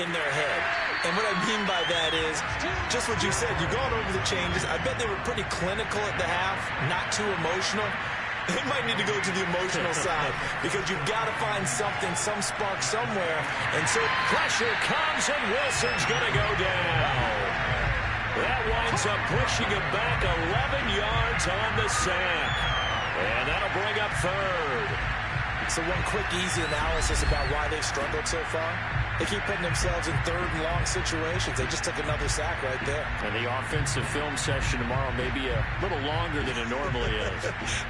in their head. And what I mean by that is just what you said. You've gone over the changes. I bet they were pretty clinical at the half, not too emotional. They might need to go to the emotional side because you've got to find something, some spark somewhere. And so pressure comes, and Wilson's going to go down. That winds up pushing him back 11 yards on the sack. And that'll bring up 3rd. So one quick, easy analysis about why they've struggled so far. They keep putting themselves in 3rd and long situations. They just took another sack right there. And the offensive film session tomorrow may be a little longer than it normally is.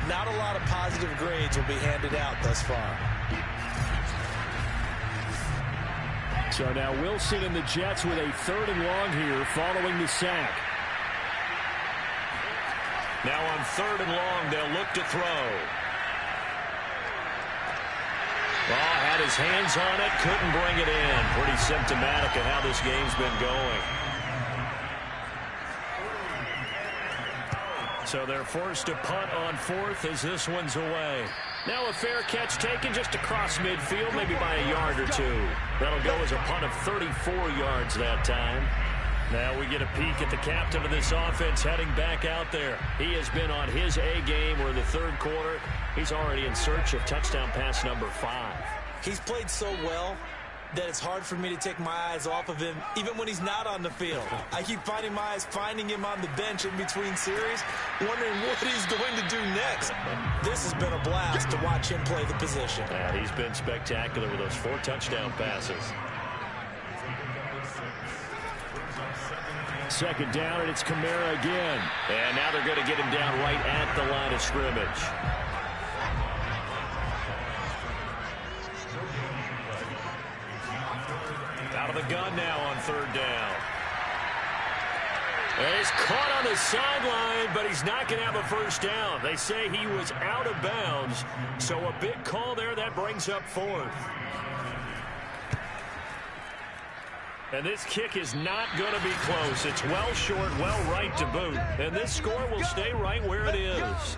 Not a lot of positive grades will be handed out thus far. So now Wilson and the Jets with a 3rd and long here following the sack. Now on 3rd and long, they'll look to throw. Well, had his hands on it, couldn't bring it in. Pretty symptomatic of how this game's been going. So they're forced to punt on 4th as this one's away. Now a fair catch taken just across midfield, maybe by a yard or 2. That'll go as a punt of 34 yards that time. Now we get a peek at the captain of this offense heading back out there. He has been on his A game. We're in the 3rd quarter. He's already in search of touchdown pass number 5. He's played so well that it's hard for me to take my eyes off of him, even when he's not on the field. I keep finding my eyes finding him on the bench in between series, wondering what he's going to do next. This has been a blast to watch him play the position. Yeah, he's been spectacular with those 4 touchdown passes. second down, and it's Kamara again. And now they're going to get him down right at the line of scrimmage. Out of the gun now on third down. And he's caught on the sideline, but he's not going to have a first down. They say he was out of bounds, so a big call there. That brings up fourth. And this kick is not going to be close. It's well short, well right to boot. And this score will stay right where it is.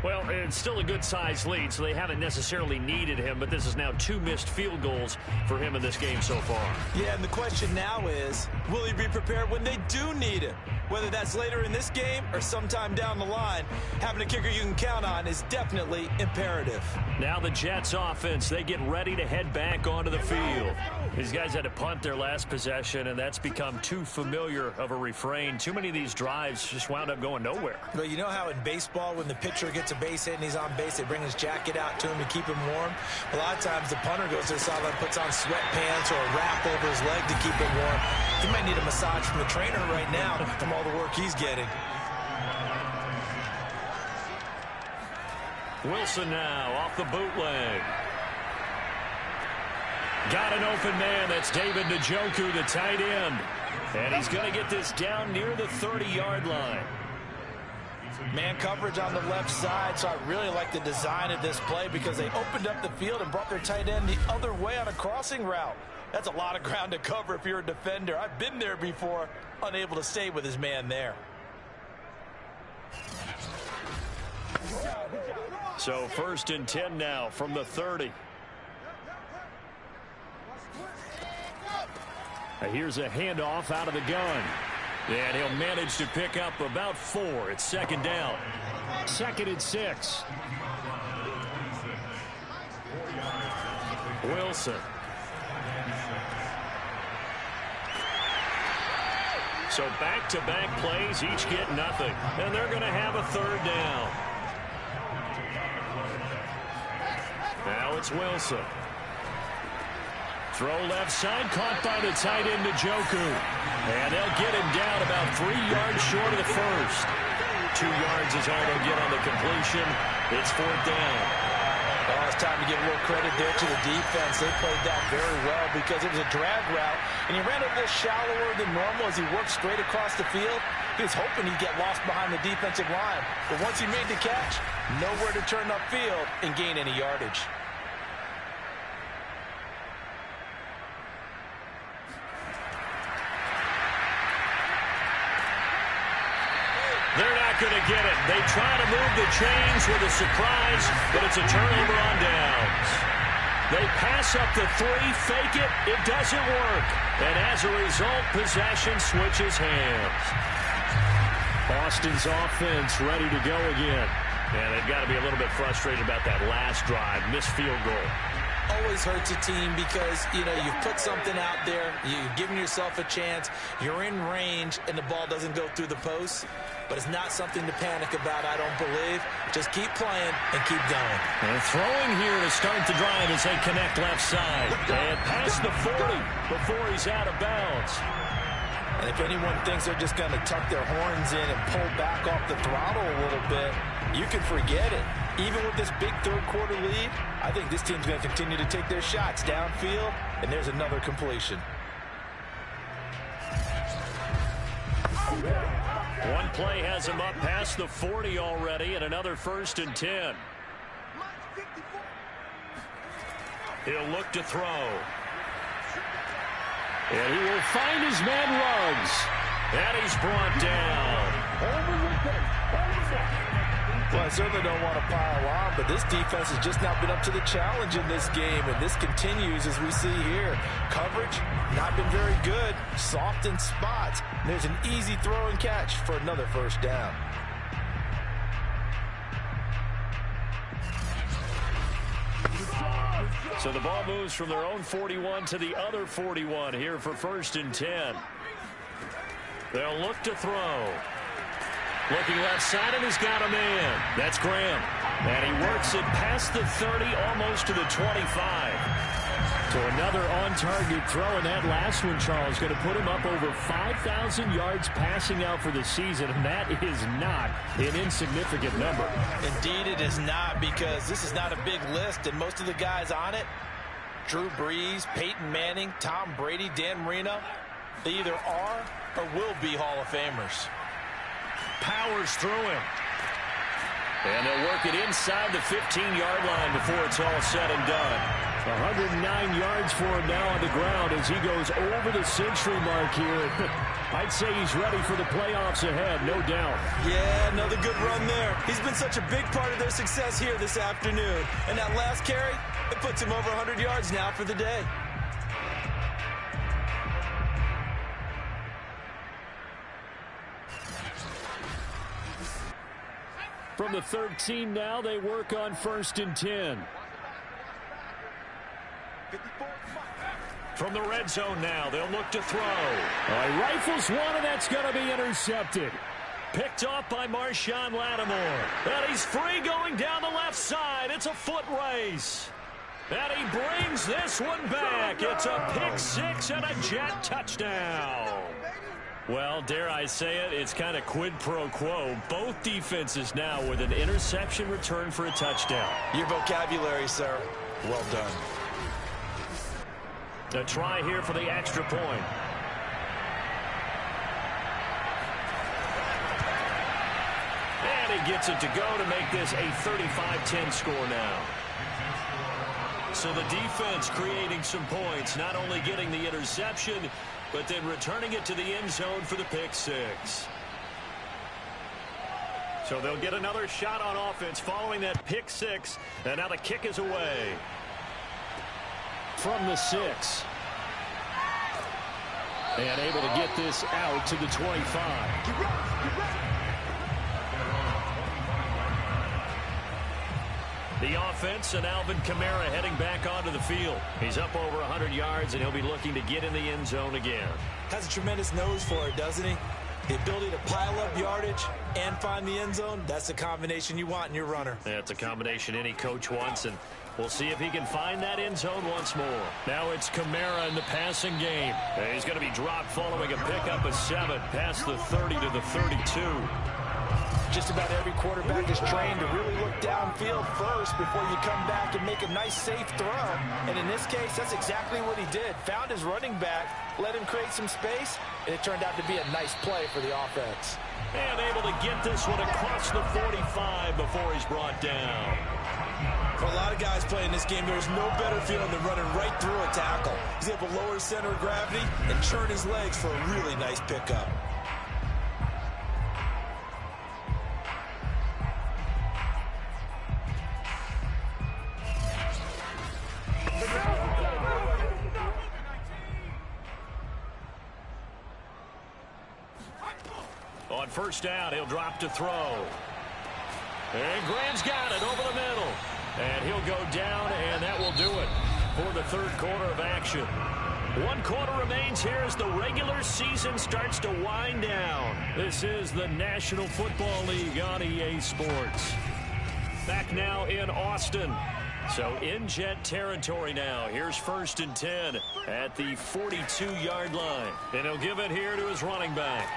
Well, it's still a good-sized lead, so they haven't necessarily needed him, but this is now 2 missed field goals for him in this game so far. Yeah, and the question now is, will he be prepared when they do need him? Whether that's later in this game or sometime down the line, having a kicker you can count on is definitely imperative. Now the Jets offense, they get ready to head back onto the field. These guys had to punt their last possession, and that's become too familiar of a refrain. Too many of these drives just wound up going nowhere. But you know how in baseball, when the pitcher gets a base hit and he's on base, they bring his jacket out to him to keep him warm? A lot of times the punter goes to the sideline, puts on sweatpants or a wrap over his leg to keep him warm. He might need a massage from the trainer right now from all the work he's getting. Wilson now off the bootleg. Got an open man. That's David Njoku, the tight end. And he's going to get this down near the 30-yard line. Man coverage on the left side, so I really like the design of this play because they opened up the field and brought their tight end the other way on a crossing route. That's a lot of ground to cover if you're a defender. I've been there before, unable to stay with his man there. So 1st and 10 now from the 30. Here's a handoff out of the gun. And he'll manage to pick up about 4. It's second down. 2nd and 6. Wilson. So back-to-back plays, each get nothing. And they're going to have a 3rd down. Now it's Wilson. Throw left side, caught by the tight end Njoku. And they'll get him down about 3 yards short of the first. 2 yards is all they'll get on the completion. It's 4th down. Oh, it's time to give a little credit there to the defense. They played that very well because it was a drag route, and he ran a little shallower than normal as he worked straight across the field. He was hoping he'd get lost behind the defensive line. But once he made the catch, nowhere to turn upfield and gain any yardage. They're not going to get it. They try to move the chains with a surprise, but it's a turnover on downs. They pass up the 3, fake it. It doesn't work. And as a result, possession switches hands. Boston's offense ready to go again. And they've got to be a little bit frustrated about that last drive. Missed field goal. Always hurts a team because, you know, you've put something out there, you've given yourself a chance, you're in range, and the ball doesn't go through the post. But it's not something to panic about, I don't believe. Just keep playing and keep going. And throwing here to start the drive as they connect left side. And past the 40 before he's out of bounds. And if anyone thinks they're just going to tuck their horns in and pull back off the throttle a little bit, you can forget it. Even with this big third-quarter lead, I think this team's going to continue to take their shots downfield, and there's another completion. One play has him up past the 40 already, and another 1st and 10. He'll look to throw. And he will find his man Ruggs. And he's brought down. Well, I certainly don't want to pile on, but this defense has just not been up to the challenge in this game, and this continues as we see here. Coverage, not been very good, soft in spots. And there's an easy throw and catch for another 1st down. So the ball moves from their own 41 to the other 41 here for 1st and 10. They'll look to throw. Looking left side, and he's got a man. That's Graham. And he works it past the 30, almost to the 25. So another on-target throw, and that last one, Charles, going to put him up over 5,000 yards passing out for the season, and that is not an insignificant number. Indeed it is not, because this is not a big list, and most of the guys on it, Drew Brees, Peyton Manning, Tom Brady, Dan Marino, they either are or will be Hall of Famers. Powers through him. And they'll work it inside the 15-yard line before it's all said and done. 109 yards for him now on the ground as he goes over the century mark here. I'd say he's ready for the playoffs ahead, no doubt. Yeah, another good run there. He's been such a big part of their success here this afternoon. And that last carry, it puts him over 100 yards now for the day. From the 13 now, they work on 1st and 10. From the red zone now, they'll look to throw. Rifles one, and that's going to be intercepted. Picked off by Marshawn Lattimore. And he's free going down the left side. It's a foot race. And he brings this one back. It's a pick six and a Jet touchdown. Well, dare I say it, it's kind of quid pro quo. Both defenses now with an interception return for a touchdown. Your vocabulary, sir. Well done. A try here for the extra point. And he gets it to go to make this a 35-10 score now. So the defense creating some points, not only getting the interception, but then returning it to the end zone for the pick six. So they'll get another shot on offense following that pick six, and now the kick is away. From the 6. And able to get this out to the 25. The offense and Alvin Kamara heading back onto the field. He's up over 100 yards, and he'll be looking to get in the end zone again. Has a tremendous nose for it, doesn't he? The ability to pile up yardage and find the end zone, that's the combination you want in your runner. Yeah, it's a combination any coach wants, and we'll see if he can find that end zone once more. Now it's Kamara in the passing game. And he's going to be dropped following a pickup of 7 past the 30 to the 32. Just about every quarterback is trained to really look downfield first before you come back and make a nice, safe throw. And in this case, that's exactly what he did. Found his running back, let him create some space, and it turned out to be a nice play for the offense. And able to get this one across the 45 before he's brought down. For a lot of guys playing this game, there's no better feeling than running right through a tackle. He's able to lower his center of gravity and churn his legs for a really nice pickup. On first down, he'll drop to throw. And Graham's got it over the middle. And he'll go down, and that will do it for the third quarter of action. 1 quarter remains here as the regular season starts to wind down. This is the National Football League on EA Sports. Back now in Austin. So in Jet territory now. Here's 1st and 10 at the 42-yard line. And he'll give it here to his running back.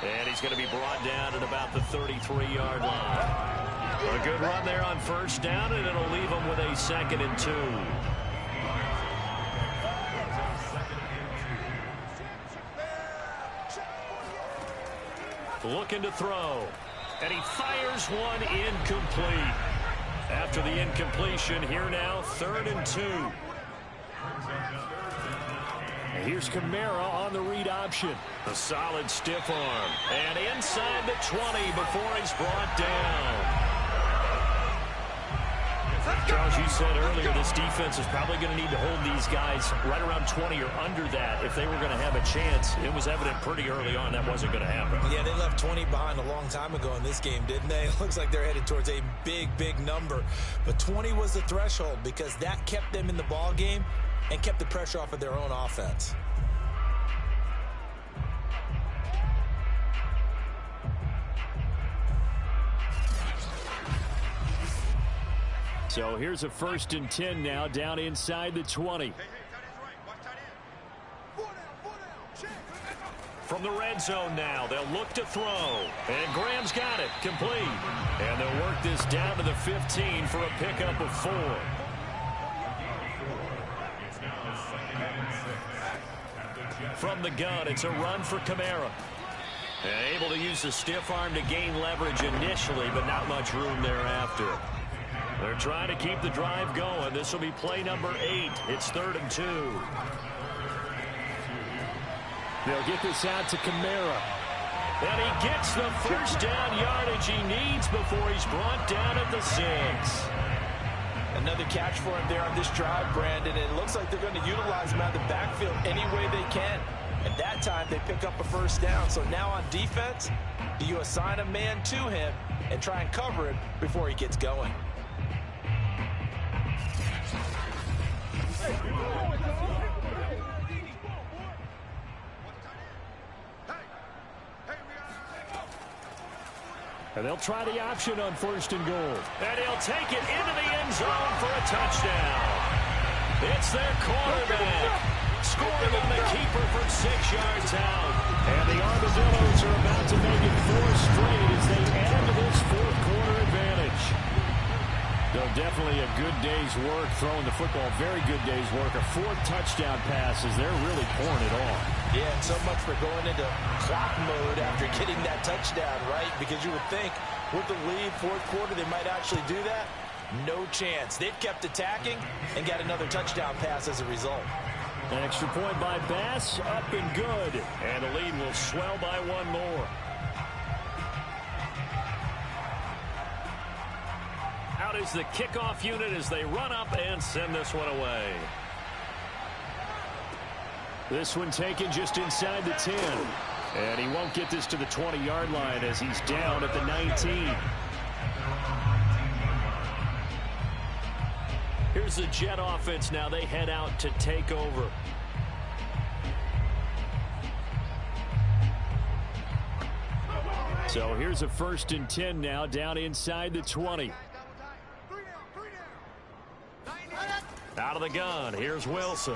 And he's going to be brought down at about the 33-yard line. A good run there on first down, and it'll leave him with a 2nd and 2. Looking to throw. And he fires one incomplete. After the incompletion, here now, 3rd and 2. Here's Kamara on the read option. A solid stiff arm. And inside the 20 before he's brought down. Charles, you said earlier this defense is probably going to need to hold these guys right around 20 or under that if they were going to have a chance. It was evident pretty early on that wasn't going to happen. Yeah, they left 20 behind a long time ago in this game, didn't they? It looks like they're headed towards a big, big number. But 20 was the threshold because that kept them in the ball game and kept the pressure off of their own offense. So here's a 1st and 10 now down inside the 20. From the red zone now, they'll look to throw. And Graham's got it, complete. And they'll work this down to the 15 for a pickup of 4. From the gun, it's a run for Kamara. And able to use the stiff arm to gain leverage initially, but not much room thereafter. They're trying to keep the drive going. This will be play number 8. It's 3rd and 2. They'll get this out to Kamara. And he gets the first down yardage he needs before he's brought down at the 6. Another catch for him there on this drive, Brandon. It looks like they're going to utilize him out of the backfield any way they can. And that time they pick up a first down. So now on defense, do you assign a man to him and try and cover him before he gets going? And they'll try the option on 1st and goal. And he'll take it into the end zone for a touchdown. It's their quarterback scoring on the keeper from 6 yards out. And the Armadillos are about to make it 4 straight as they add to this 4th quarter advantage. So definitely a good day's work throwing the football. Very good day's work. A 4th touchdown pass as they're really pouring it on. Yeah, and so much for going into clock mode after getting that touchdown, right? Because you would think with the lead, 4th quarter, they might actually do that. No chance. They've kept attacking and got another touchdown pass as a result. An extra point by Bass, up and good. And the lead will swell by 1 more. Out is the kickoff unit as they run up and send this one away. This one taken just inside the 10. And he won't get this to the 20-yard line as he's down at the 19. Here's the Jet offense now. They head out to take over. So here's a 1st and 10 now down inside the 20. Out of the gun. Here's Wilson.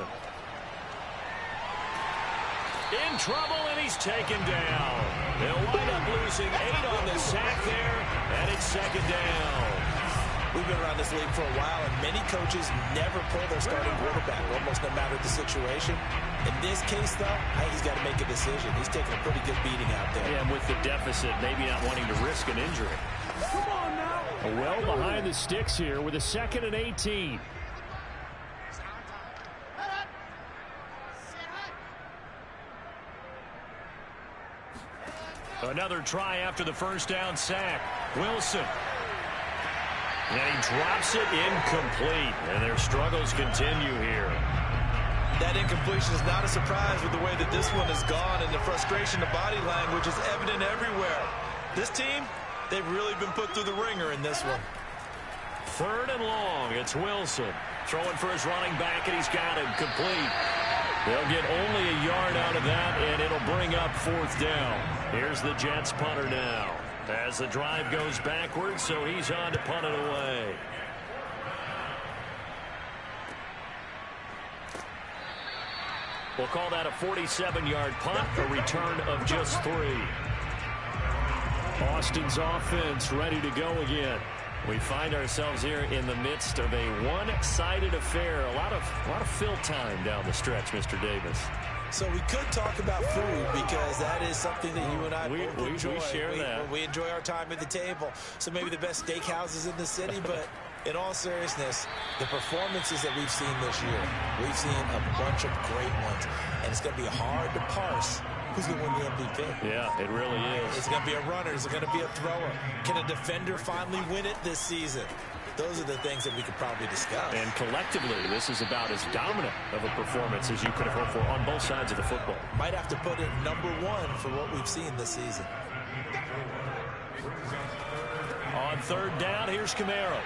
In trouble, and he's taken down. They'll wind up losing 8 on the sack there, and it's 2nd down. We've been around this league for a while, and many coaches never pull their starting quarterback, almost no matter the situation. In this case, though, he's got to make a decision. He's taking a pretty good beating out there. Yeah, and with the deficit, maybe not wanting to risk an injury. Come on now. Well behind the sticks here with a 2nd and 18. Another try after the first down sack. Wilson. And he drops it incomplete. And their struggles continue here. That incompletion is not a surprise with the way that this one has gone, and the frustration, the body language is evident everywhere. This team, they've really been put through the ringer in this one. 3rd and long. It's Wilson. Throwing for his running back, and he's got him complete. They'll get only a yard out of that, and it'll bring up 4th down. Here's the Jets punter now. As the drive goes backwards, so he's on to punt it away. We'll call that a 47-yard punt, a return of just 3. Austin's offense ready to go again. We find ourselves here in the midst of a one-sided affair. A lot of fill time down the stretch, Mr. Davis. So we could talk about food because that is something that you and I both enjoy. We share that. We enjoy our time at the table. So maybe the best steakhouses in the city, but in all seriousness, the performances that we've seen this year, we've seen a bunch of great ones, and it's going to be hard to parse who's going to win the MVP. Yeah, it really is. Is it going to be a runner? Is it going to be a thrower? Can a defender finally win it this season? Those are the things that we could probably discuss. And collectively, this is about as dominant of a performance as you could have hoped for on both sides of the football. Might have to put it #1 for what we've seen this season. On 3rd down, here's Kamara.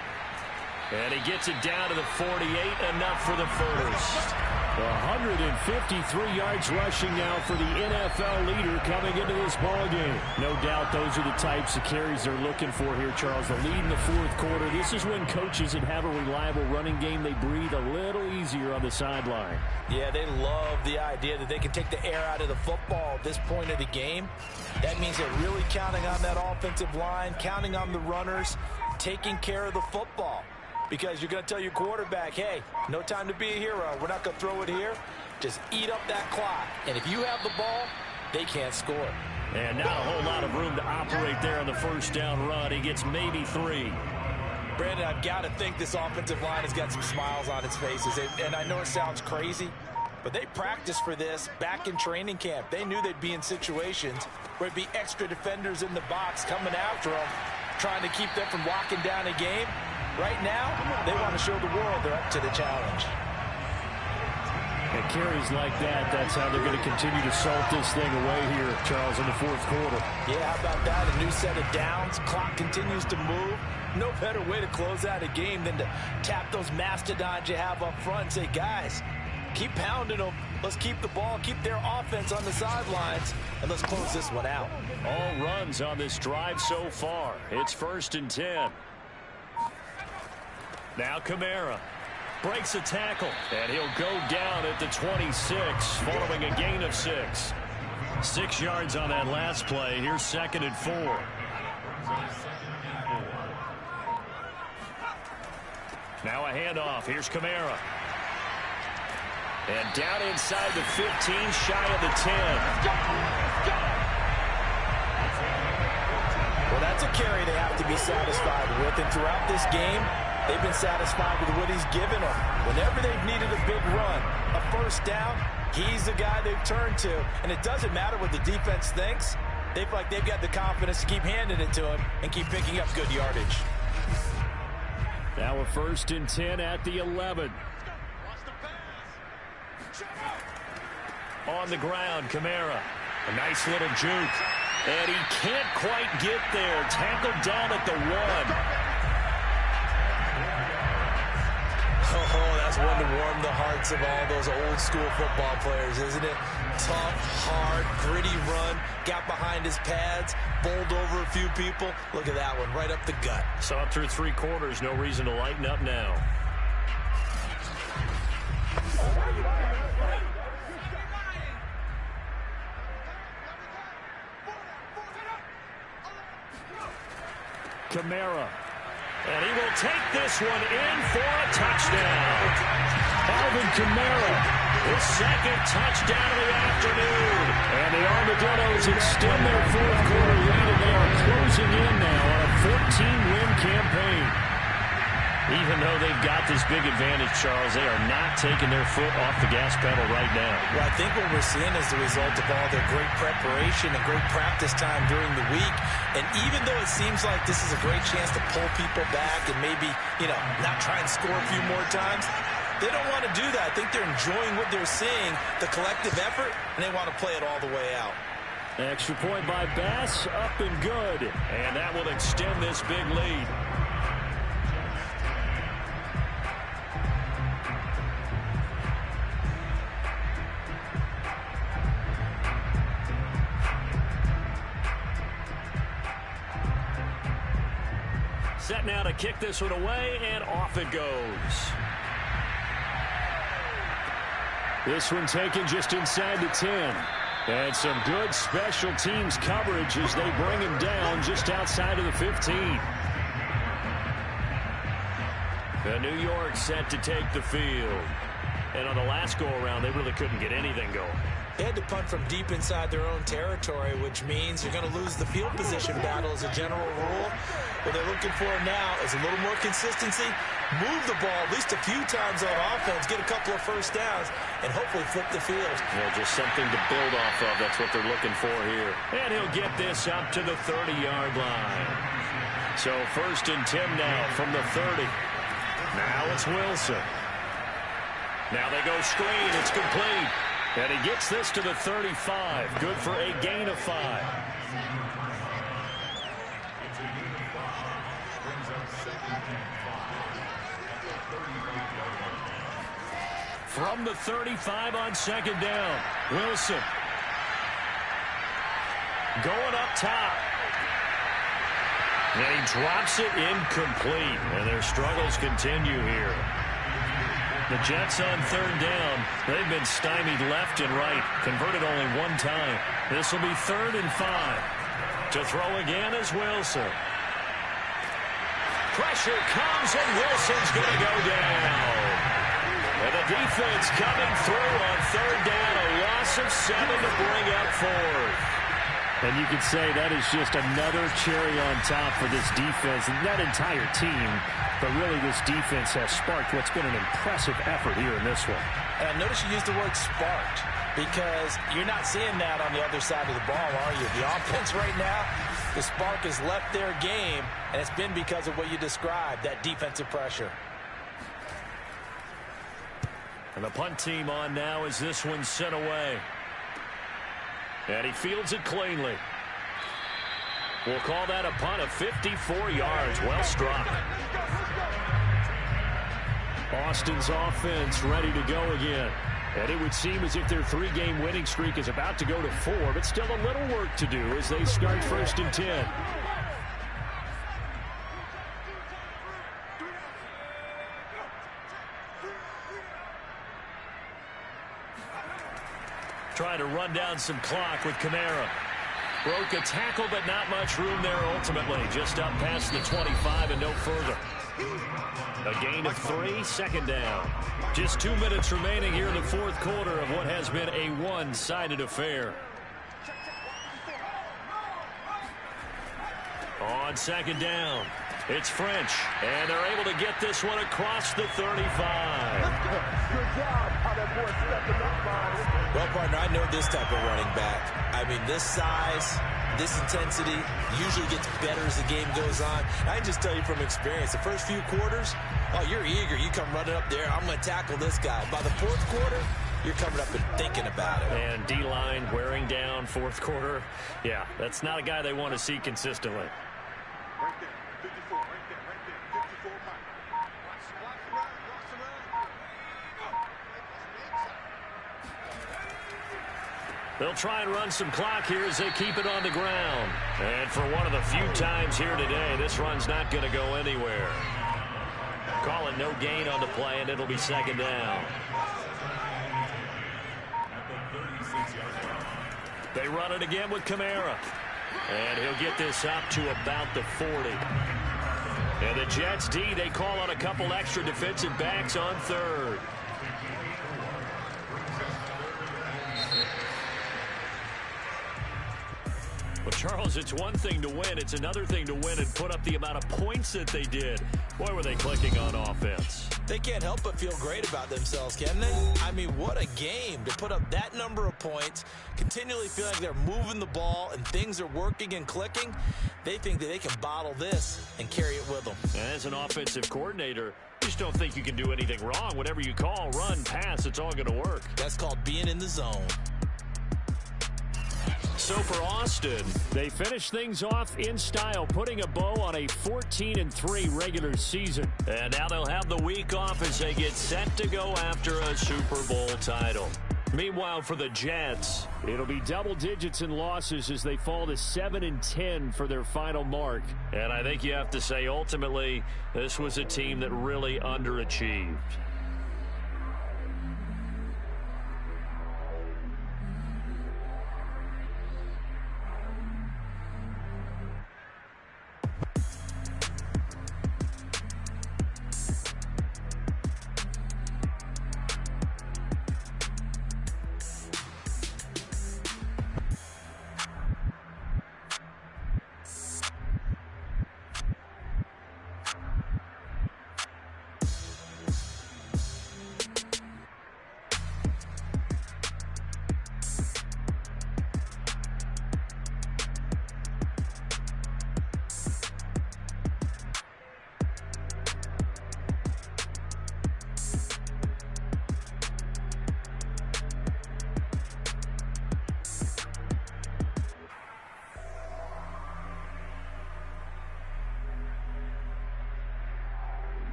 And he gets it down to the 48, enough for the first. 153 yards rushing now for the NFL leader coming into this ball game. No doubt those are the types of carries they're looking for here, Charles. The lead in the fourth quarter. This is when coaches that have a reliable running game, they breathe a little easier on the sideline. Yeah, they love the idea that they can take the air out of the football at this point of the game. That means they're really counting on that offensive line, counting on the runners, taking care of the football. Because you're going to tell your quarterback, hey, no time to be a hero. We're not going to throw it here. Just eat up that clock. And if you have the ball, they can't score. And not a whole lot of room to operate there on the first down run. He gets maybe 3. Brandon, I've got to think this offensive line has got some smiles on its faces. And I know it sounds crazy, but they practiced for this back in training camp. They knew they'd be in situations where it'd be extra defenders in the box coming after them, trying to keep them from locking down a game. Right now, they want to show the world they're up to the challenge. And carries like that, that's how they're going to continue to salt this thing away here, Charles, in the fourth quarter. Yeah, how about that? A new set of downs. Clock continues to move. No better way to close out a game than to tap those mastodons you have up front and say, guys, keep pounding them. Let's keep the ball, keep their offense on the sidelines, and let's close this one out. All runs on this drive so far. It's 1st and 10. Now Kamara breaks a tackle, and he'll go down at the 26 following a gain of 6. 6 yards on that last play. Here's 2nd and 4. Now a handoff. Here's Kamara. And down inside the 15, shy of the 10. Well, that's a carry they have to be satisfied with, and throughout this game, they've been satisfied with what he's given them. Whenever they've needed a big run, a first down, he's the guy they've turned to. And it doesn't matter what the defense thinks. They feel like they've got the confidence to keep handing it to him and keep picking up good yardage. Now a 1st and 10 at the 11. On the ground, Kamara. A nice little juke. And he can't quite get there. Tackled down at the 1. Oh, that's one to warm the hearts of all those old school football players, isn't it? Tough, hard, gritty run, got behind his pads, bowled over a few people. Look at that one, right up the gut. Saw it through 3 quarters, no reason to lighten up now. Kamara. And he will take this one in for a touchdown. Alvin Kamara, his 2nd touchdown of the afternoon. And the Armadillos extend their fourth quarter lead, and they are closing in now on a 14-win campaign. Even though they've got this big advantage, Charles, they are not taking their foot off the gas pedal right now. Well, I think what we're seeing is the result of all their great preparation and great practice time during the week. And even though it seems like this is a great chance to pull people back and maybe, not try and score a few more times, they don't want to do that. I think they're enjoying what they're seeing, the collective effort, and they want to play it all the way out. Extra point by Bass, up and good. And that will extend this big lead. Set now to kick this one away, and off it goes. This one taken just inside the 10. And some good special teams coverage as they bring him down just outside of the 15. The New York set to take the field. And on the last go-around, they really couldn't get anything going. They had to punt from deep inside their own territory, which means you're going to lose the field position battle as a general rule. What they're looking for now is a little more consistency, move the ball at least a few times on offense, get a couple of first downs, and hopefully flip the field. Yeah, just something to build off of. That's what they're looking for here. And he'll get this up to the 30-yard line. So 1st and 10 now from the 30. Now it's Wilson. Now they go screen. It's complete. And he gets this to the 35. Good for a gain of 5. from the 35 on second down. Wilson going up top. And he drops it incomplete. And their struggles continue here. The Jets on third down. They've been stymied left and right. Converted only one time. This will be 3rd and 5. To throw again is Wilson. Pressure comes, and Wilson's going to go down. And the defense coming through on third down. A loss of 7 to bring up 4th. And you could say that is just another cherry on top for this defense. And that entire team, but really this defense has sparked what's been an impressive effort here in this one. And notice you used the word sparked, because you're not seeing that on the other side of the ball, are you? The offense right now, the spark has left their game, and it's been because of what you described, that defensive pressure. And the punt team on now as this one's sent away. And he fields it cleanly. We'll call that a punt of 54 yards. Well struck. Austin's offense ready to go again. And it would seem as if their 3-game winning streak is about to go to 4, but still a little work to do as they start 1st and 10. Trying to run down some clock with Kamara. Broke a tackle, but not much room there ultimately. Just up past the 25 and no further. A gain of 3, 2nd down. Just 2 minutes remaining here in the 4th quarter of what has been a one-sided affair. On 2nd down, it's French, and they're able to get this one across the 35. Good job, how that boy stepping up. Well, partner, I know this type of running back. I mean, this size, this intensity usually gets better as the game goes on. I can just tell you from experience, the first few quarters, oh, you're eager. You come running up there, I'm going to tackle this guy. By the 4th quarter, you're coming up and thinking about it. And D-line wearing down 4th quarter. Yeah, that's not a guy they want to see consistently. Right there, 54, right there, 54 back. They'll try and run some clock here as they keep it on the ground. And for one of the few times here today, this run's not going to go anywhere. Calling no gain on the play, and it'll be 2nd down. They run it again with Kamara. And he'll get this up to about the 40. And the Jets D, they call on a couple extra defensive backs on 3rd. Well, Charles, it's one thing to win. It's another thing to win and put up the amount of points that they did. Boy, were they clicking on offense. They can't help but feel great about themselves, can they? I mean, what a game to put up that number of points, continually feeling like they're moving the ball and things are working and clicking. They think that they can bottle this and carry it with them. And as an offensive coordinator, you just don't think you can do anything wrong. Whatever you call, run, pass, it's all going to work. That's called being in the zone. So for Austin, they finish things off in style, putting a bow on a 14-3 regular season. And now they'll have the week off as they get set to go after a Super Bowl title. Meanwhile, for the Jets, it'll be double digits in losses as they fall to 7-10 for their final mark. And I think you have to say, ultimately, this was a team that really underachieved.